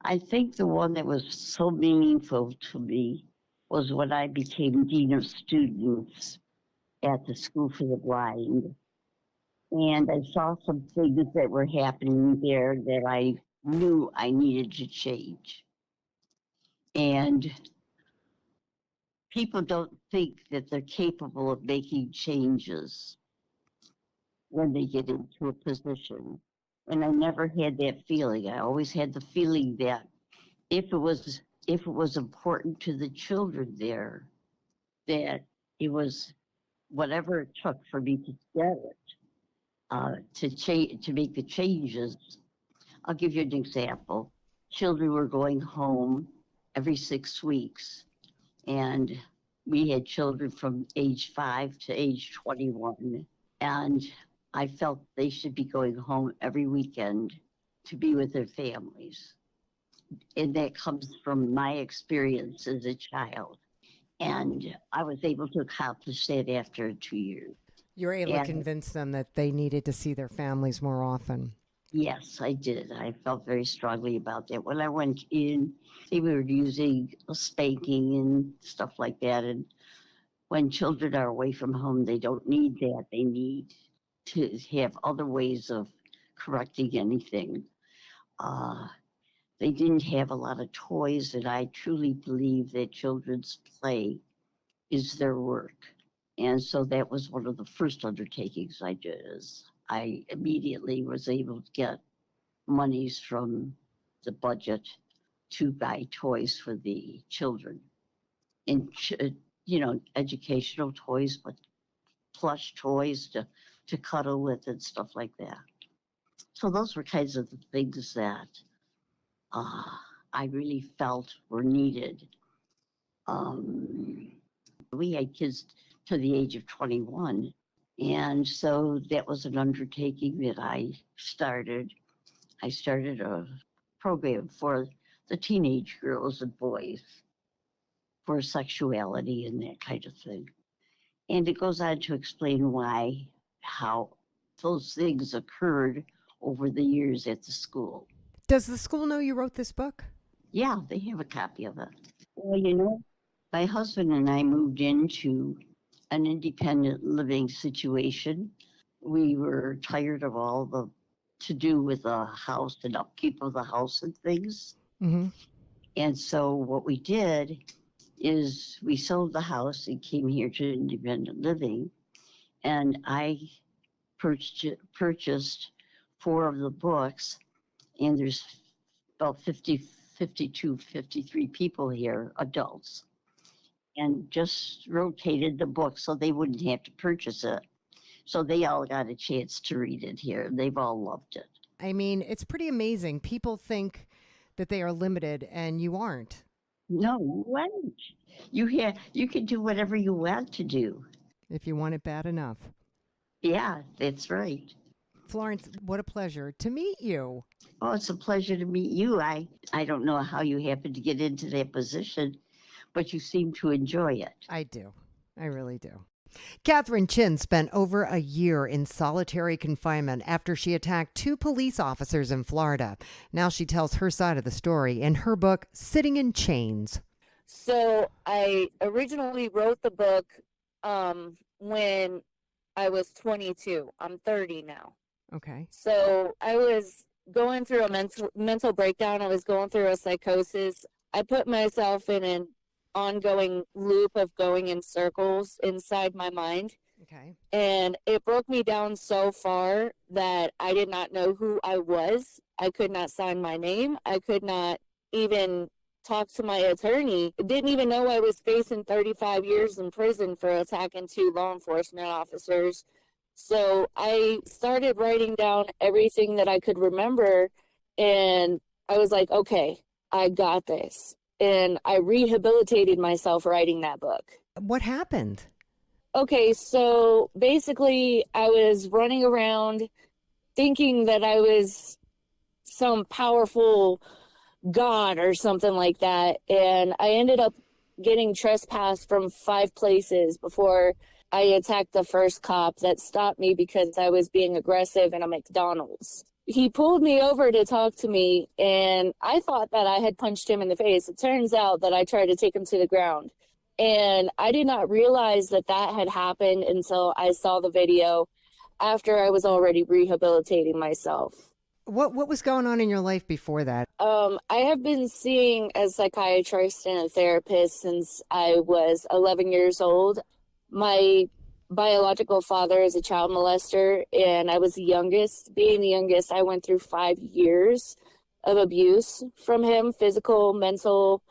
the one that was so meaningful to me was when I became Dean of Students at the School for the Blind. And I saw some things that were happening there that I knew I needed to change. And people don't think that they're capable of making changes when they get into a position. And I never had that feeling. I always had the feeling that if it was important to the children there, that it was whatever it took for me to get it, to make the changes. I'll give you an example. Children were going home every 6 weeks, and we had children from age 5 to age 21, and I felt they should be going home every weekend to be with their families. And that comes from my experience as a child. And I was able to accomplish that after 2 years. You were able to convince them that they needed to see their families more often. Yes, I did. I felt very strongly about that. When I went in, they were using spanking and stuff like that. And when children are away from home, they don't need that. They need to have other ways of correcting anything. They didn't have a lot of toys, and I truly believe that children's play is their work. And so that was one of the first undertakings I did. Is I immediately was able to get monies from the budget to buy toys for the children. And, educational toys, but plush toys to cuddle with and stuff like that. So those were kinds of the things that I really felt were needed. We had kids to the age of 21, and so that was an undertaking that I started. I started a program for the teenage girls and boys for sexuality and that kind of thing. And it goes on to explain how those things occurred over the years at the school. Does the school know you wrote this book? Yeah, they have a copy of it. Well, my husband and I moved into an independent living situation. We were tired of all the to-do with the house and upkeep of the house and things. Mm-hmm. And so what we did is we sold the house and came here to independent living. And I purchased 4 of the books, and there's about 52, 53 people here, adults, and just rotated the book so they wouldn't have to purchase it. So they all got a chance to read it here. They've all loved it. I mean, it's pretty amazing. People think that they are limited, and you aren't. No, you aren't. You can do whatever you want to do. If you want it bad enough. Yeah, that's right. Florence, what a pleasure to meet you. Oh, it's a pleasure to meet you. I don't know how you happened to get into that position, but you seem to enjoy it. I do. I really do. Kathryn Chinn spent over a year in solitary confinement after she attacked 2 police officers in Florida. Now she tells her side of the story in her book, Sitting in Chains. So I originally wrote the book when I was 22. I'm 30 now. Okay. So I was going through a mental breakdown. I was going through a psychosis. I put myself in an ongoing loop of going in circles inside my mind. Okay. And it broke me down so far that I did not know who I was. I could not sign my name. I could not even talk to my attorney. Didn't even know I was facing 35 years in prison for attacking 2 law enforcement officers. So I started writing down everything that I could remember, and I was like, okay, I got this. And I rehabilitated myself writing that book. What happened? Okay, so basically I was running around thinking that I was some powerful god or something like that. And I ended up getting trespassed from 5 places before I attacked the first cop that stopped me because I was being aggressive in a McDonald's. He pulled me over to talk to me, and I thought that I had punched him in the face. It turns out that I tried to take him to the ground. And I did not realize that that had happened until I saw the video after I was already rehabilitating myself. What was going on in your life before that? I have been seeing a psychiatrist and a therapist since I was 11 years old. My biological father is a child molester, and I was the youngest. Being the youngest, I went through 5 years of abuse from him, physical, mental,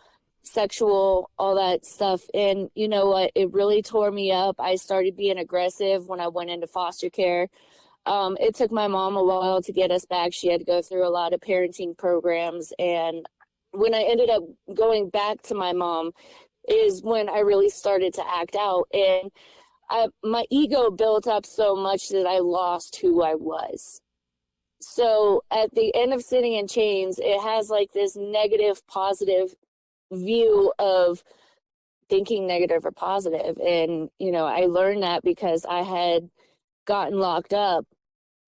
sexual, all that stuff. And you know what? It really tore me up. I started being aggressive when I went into foster care. It took my mom a while to get us back. She had to go through a lot of parenting programs. And when I ended up going back to my mom is when I really started to act out. And my ego built up so much that I lost who I was. So at the end of Sitting in Chains, it has like this negative, positive view of thinking negative or positive. And, you know, I learned that because I had gotten locked up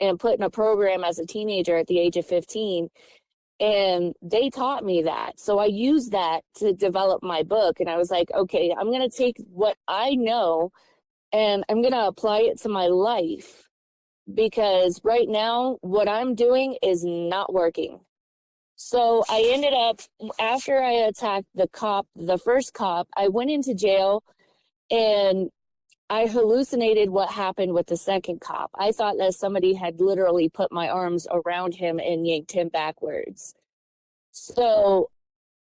and put in a program as a teenager at the age of 15. And they taught me that. So I used that to develop my book. And I was like, okay, I'm going to take what I know and I'm going to apply it to my life, because right now what I'm doing is not working. So I ended up, after I attacked the first cop, I went into jail and I hallucinated what happened with the second cop. I thought that somebody had literally put my arms around him and yanked him backwards. So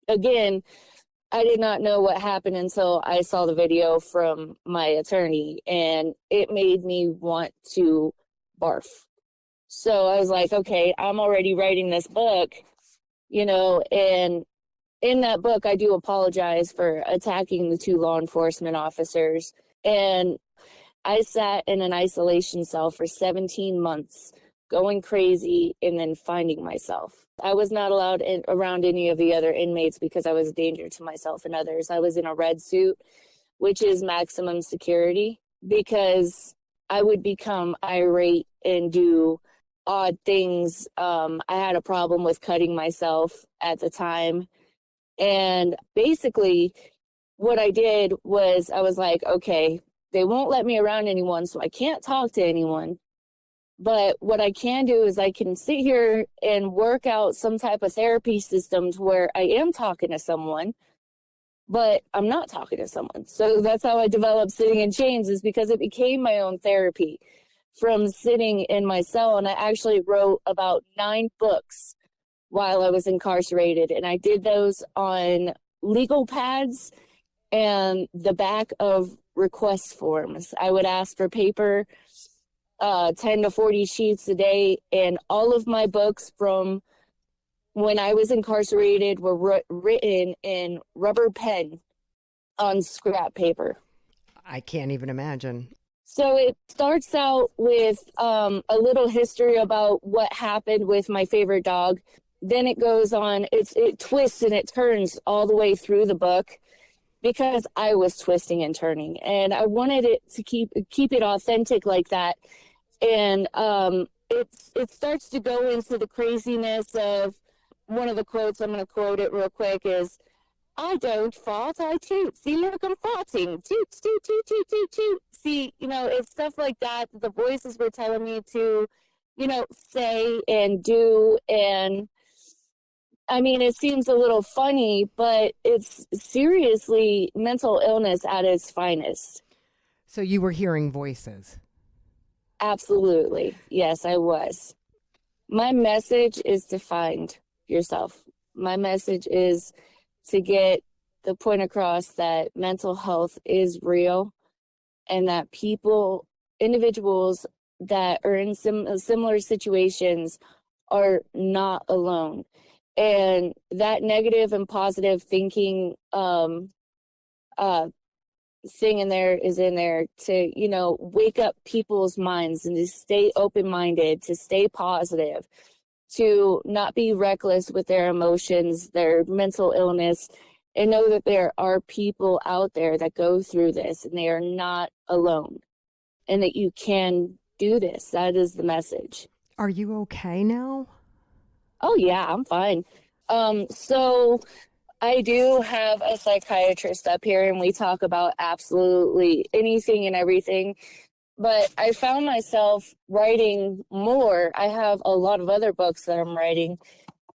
again, I did not know what happened until I saw the video from my attorney, and it made me want to barf. So I was like, okay, I'm already writing this book, you know, and in that book, I do apologize for attacking the 2 law enforcement officers. And I sat in an isolation cell for 17 months, going crazy and then finding myself. I was not allowed around any of the other inmates because I was a danger to myself and others. I was in a red suit, which is maximum security, because I would become irate and do odd things. I had a problem with cutting myself at the time. And basically what I did was I was like, okay, they won't let me around anyone, so I can't talk to anyone. But what I can do is I can sit here and work out some type of therapy system to where I am talking to someone, but I'm not talking to someone. So that's how I developed Sitting in Chains, is because it became my own therapy from sitting in my cell. And I actually wrote about 9 books while I was incarcerated. And I did those on legal pads and the back of request forms. I would ask for paper, 10 to 40 sheets a day, and all of my books from when I was incarcerated were written in rubber pen on scrap paper. I can't even imagine. So it starts out with a little history about what happened with my favorite dog. Then it goes on, it twists and it turns all the way through the book. because I was twisting and turning, and I wanted it to keep it authentic like that. And it starts to go into the craziness of one of the quotes. I'm going to quote it real quick is, "I don't fart, I toot. See, look, I'm farting. Toot, toot, toot, toot, toot, toot." See, it's stuff like that the voices were telling me to, say and do. And I mean, it seems a little funny, but it's seriously mental illness at its finest. So you were hearing voices? Absolutely. Yes, I was. My message is to find yourself. My message is to get the point across that mental health is real, and that individuals that are in similar situations are not alone. And that negative and positive thinking thing in there to, wake up people's minds and to stay open-minded, to stay positive, to not be reckless with their emotions, their mental illness, and know that there are people out there that go through this and they are not alone, and that you can do this. That is the message. Are you okay now? Oh yeah, I'm fine. So I do have a psychiatrist up here, and we talk about absolutely anything and everything. But I found myself writing more. I have a lot of other books that I'm writing.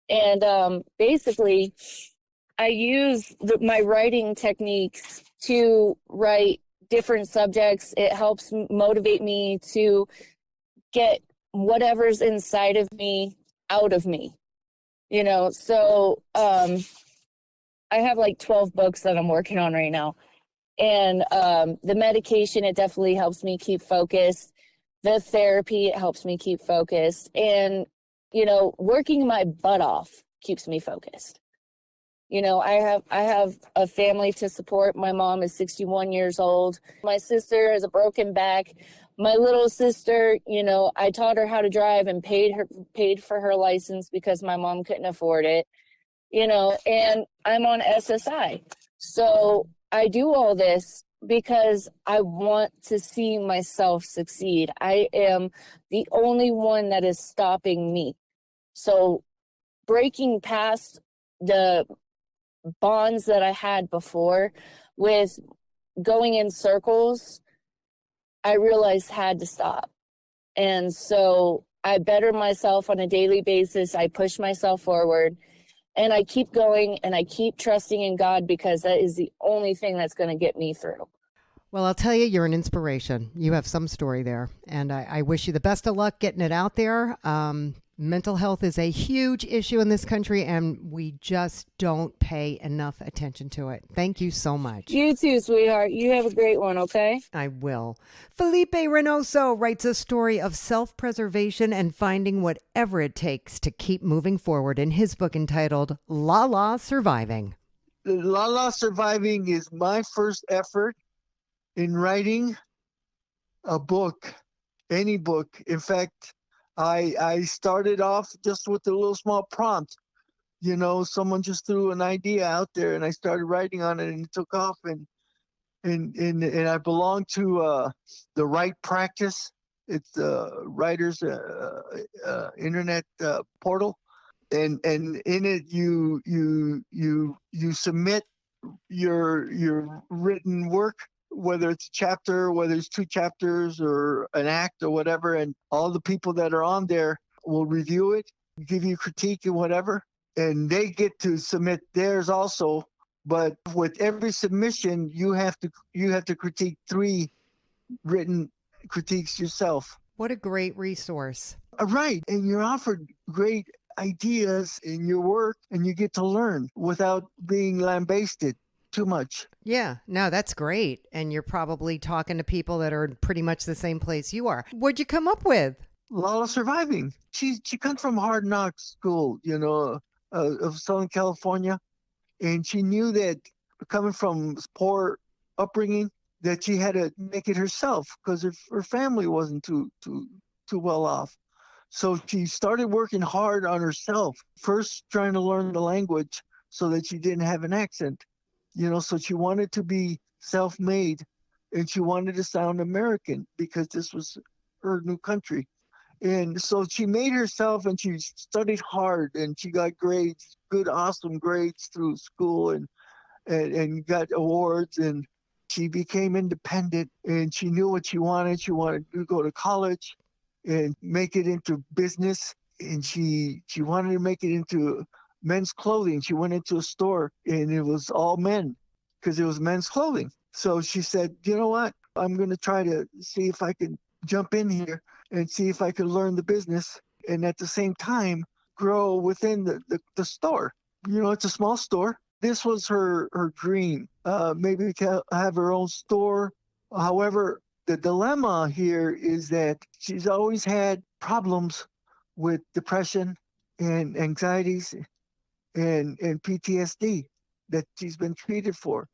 And basically, I use my writing techniques to write different subjects. It helps motivate me to get whatever's inside of me out of me. So I have like 12 books that I'm working on right now. And the medication, it definitely helps me keep focused. The therapy, it helps me keep focused. And, working my butt off keeps me focused. I have a family to support. My mom is 61 years old. My sister has a broken back. My little sister, I taught her how to drive and paid for her license because my mom couldn't afford it. And I'm on SSI. So I do all this because I want to see myself succeed. I am the only one that is stopping me. So breaking past the bonds that I had before with going in circles, I realized had to stop. And so I better myself on a daily basis. I push myself forward. And I keep going, and I keep trusting in God, because that is the only thing that's going to get me through. Well, I'll tell you, you're an inspiration. You have some story there. And I wish you the best of luck getting it out there. Mental health is a huge issue in this country, and we just don't pay enough attention to it. Thank you so much. You too, sweetheart. You have a great one, okay? I will. Felipe Reynoso writes a story of self-preservation and finding whatever it takes to keep moving forward in his book entitled La La Surviving. La La Surviving is my first effort in writing a book, any book. In fact, I started off just with a little small prompt. Someone just threw an idea out there, and I started writing on it, and it took off. And I belong to the Write Practice. It's the writers' internet portal, and in it you submit your written work, whether it's a chapter, whether it's 2 chapters or an act or whatever, and all the people that are on there will review it, give you critique and whatever, and they get to submit theirs also. But with every submission, you have to critique 3 written critiques yourself. What a great resource. Right, and you're offered great ideas in your work, and you get to learn without being lambasted too much. Yeah, no, that's great. And you're probably talking to people that are in pretty much the same place you are. What'd you come up with? Lala Surviving. She comes from Hard Knock School, of Southern California. And she knew that coming from poor upbringing, that she had to make it herself because her family wasn't too well off. So she started working hard on herself, first trying to learn the language so that she didn't have an accent. So she wanted to be self-made, and she wanted to sound American because this was her new country. And so she made herself, and she studied hard, and she got grades, good, awesome grades through school, and got awards, and she became independent, and she knew what she wanted. She wanted to go to college and make it into business, and she wanted to make it into men's clothing. She went into a store, and it was all men because it was men's clothing. So she said, you know what? I'm going to try to see if I can jump in here and see if I can learn the business, and at the same time grow within the store. It's a small store. This was her dream, maybe to have her own store. However, the dilemma here is that she's always had problems with depression and anxieties and PTSD that she's been treated for.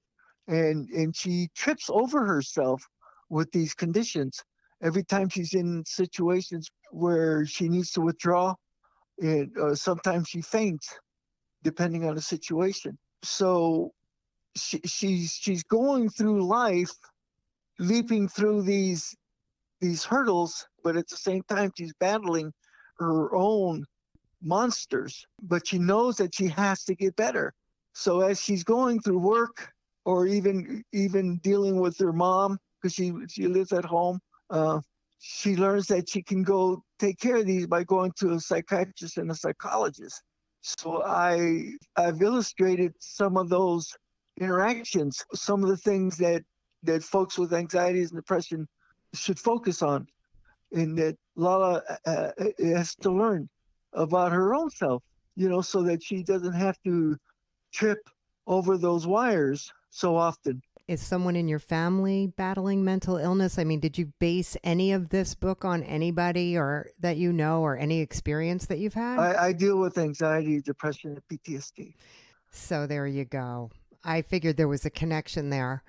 And she trips over herself with these conditions every time she's in situations where she needs to withdraw, and sometimes she faints depending on the situation. So she's going through life, leaping through these hurdles, but at the same time she's battling her own monsters. But she knows that she has to get better. So as she's going through work, or even dealing with her mom, because she lives at home, she learns that she can go take care of these by going to a psychiatrist and a psychologist. So I've illustrated some of those interactions, some of the things that folks with anxieties and depression should focus on, and that Lala has to learn about her own self, so that she doesn't have to trip over those wires so often. Is someone in your family battling mental illness? I mean, did you base any of this book on anybody or that you know, or any experience that you've had? I deal with anxiety, depression, and PTSD. So there you go. I figured there was a connection there.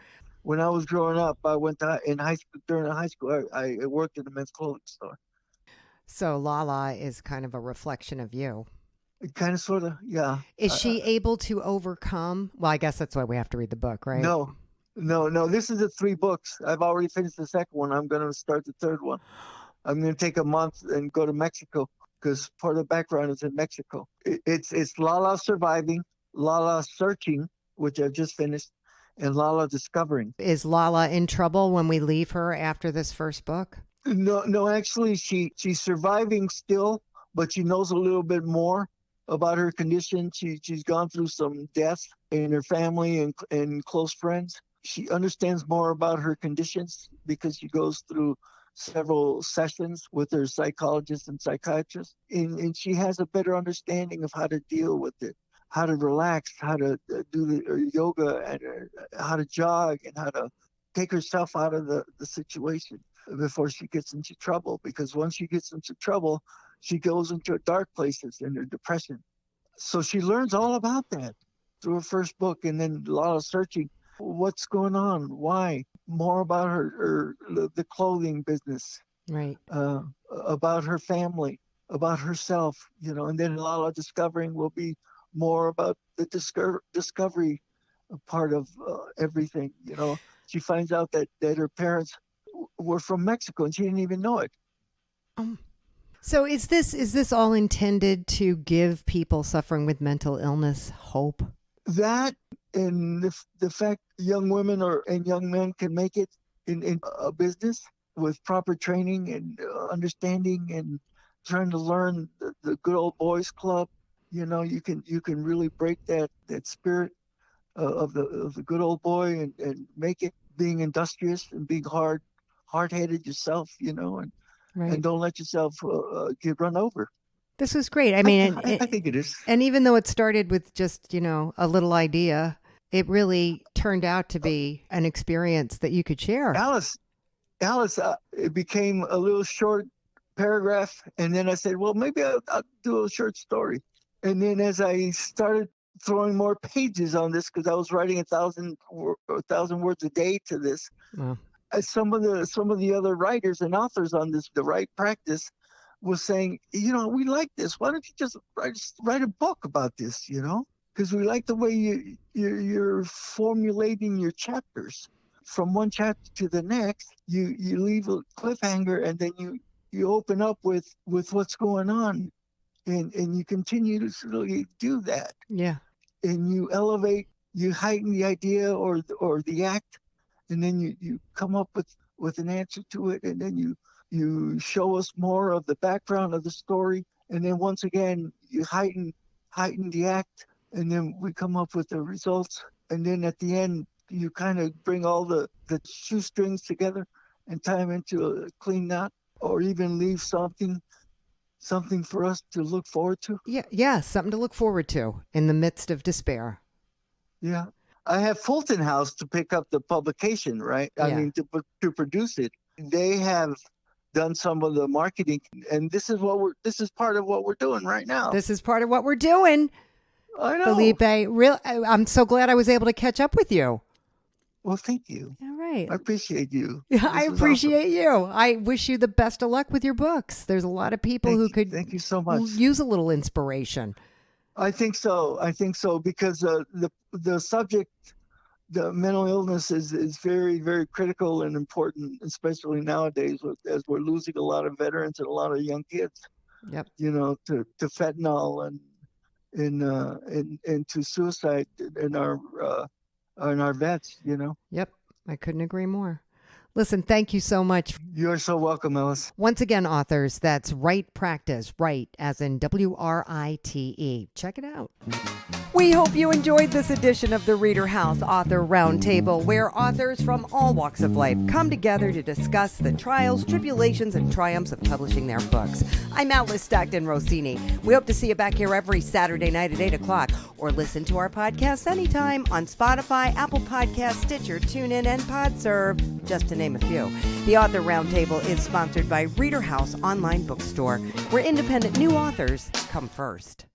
When I was growing up, I went in high school. During high school, I worked in a men's clothing store. So Lala is kind of a reflection of you. Kind of, sort of, yeah. Is she able to overcome? Well, I guess that's why we have to read the book, right? No. This is the 3 books. I've already finished the second one. I'm going to start the third one. I'm going to take a month and go to Mexico, because part of the background is in Mexico. It's Lala surviving, Lala searching, which I've just finished, and Lala discovering. Is Lala in trouble when we leave her after this first book? No, actually, she's surviving still, but she knows a little bit more about her condition. She's gone through some death in her family and close friends. She understands more about her conditions because she goes through several sessions with her psychologist and psychiatrist, and she has a better understanding of how to deal with it, how to relax, how to do the yoga, and how to jog, and how to take herself out of the situation before she gets into trouble. Because once she gets into trouble, she goes into dark places in her depression. So she learns all about that through her first book, and then a lot of searching. What's going on? Why? More about the clothing business, right? About her family, about herself, and then a lot of discovering will be more about the discovery part of everything. She finds out that her parents were from Mexico, and she didn't even know it. So is this all intended to give people suffering with mental illness hope? That, and the fact young women and young men can make it in a business with proper training and understanding, and trying to learn the good old boys club. You can really break that spirit of the good old boy, and make it being industrious and being hard-headed yourself, and right. And don't let yourself get run over. This was great. I mean, I think it is. And even though it started with just, a little idea, it really turned out to be an experience that you could share. Alice, it became a little short paragraph. And then I said, well, maybe I'll do a short story. And then as I started throwing more pages on this, because I was writing 1,000 words a day to this, wow. Some of the other writers and authors on this, the Right Practice, was saying, we like this. Why don't you just write a book about this, because we like the way you're formulating your chapters. From one chapter to the next, you leave a cliffhanger, and then you open up with what's going on, and you continuously do that. Yeah. And you elevate, you heighten the idea or the act, and then you come up with an answer to it, and then you show us more of the background of the story, and then once again you heighten the act, and then we come up with the results, and then at the end you kind of bring all the shoestrings together and tie them into a clean knot, or even leave something for us to look forward to. Yeah, something to look forward to in the midst of despair. Yeah. I have Fulton House to pick up the publication, right? Yeah. I mean, to produce it. They have done some of the marketing, and this is part of what we're doing right now. This is part of what we're doing. I know. Felipe, I'm so glad I was able to catch up with you. Well, thank you. All right. I appreciate you. Yeah, I appreciate you. I wish you the best of luck with your books. There's a lot of people who could thank you so much. Use a little inspiration. I think so because the subject, the mental illness is very, very critical and important, especially nowadays as we're losing a lot of veterans and a lot of young kids. Yep. To fentanyl and to suicide in our vets. Yep. I couldn't agree more. Listen, thank you so much. You're so welcome, Ellis. Once again, authors, that's Write Practice, Write as in WRITE. Check it out. We hope you enjoyed this edition of the Reader House Author Roundtable, where authors from all walks of life come together to discuss the trials, tribulations, and triumphs of publishing their books. I'm Alice Stockton Rossini. We hope to see you back here every Saturday night at 8 o'clock, or listen to our podcast anytime on Spotify, Apple Podcasts, Stitcher, TuneIn, and PodServe, just to name a few. The Author Roundtable is sponsored by ReaderHouse Online Bookstore, where independent new authors come first.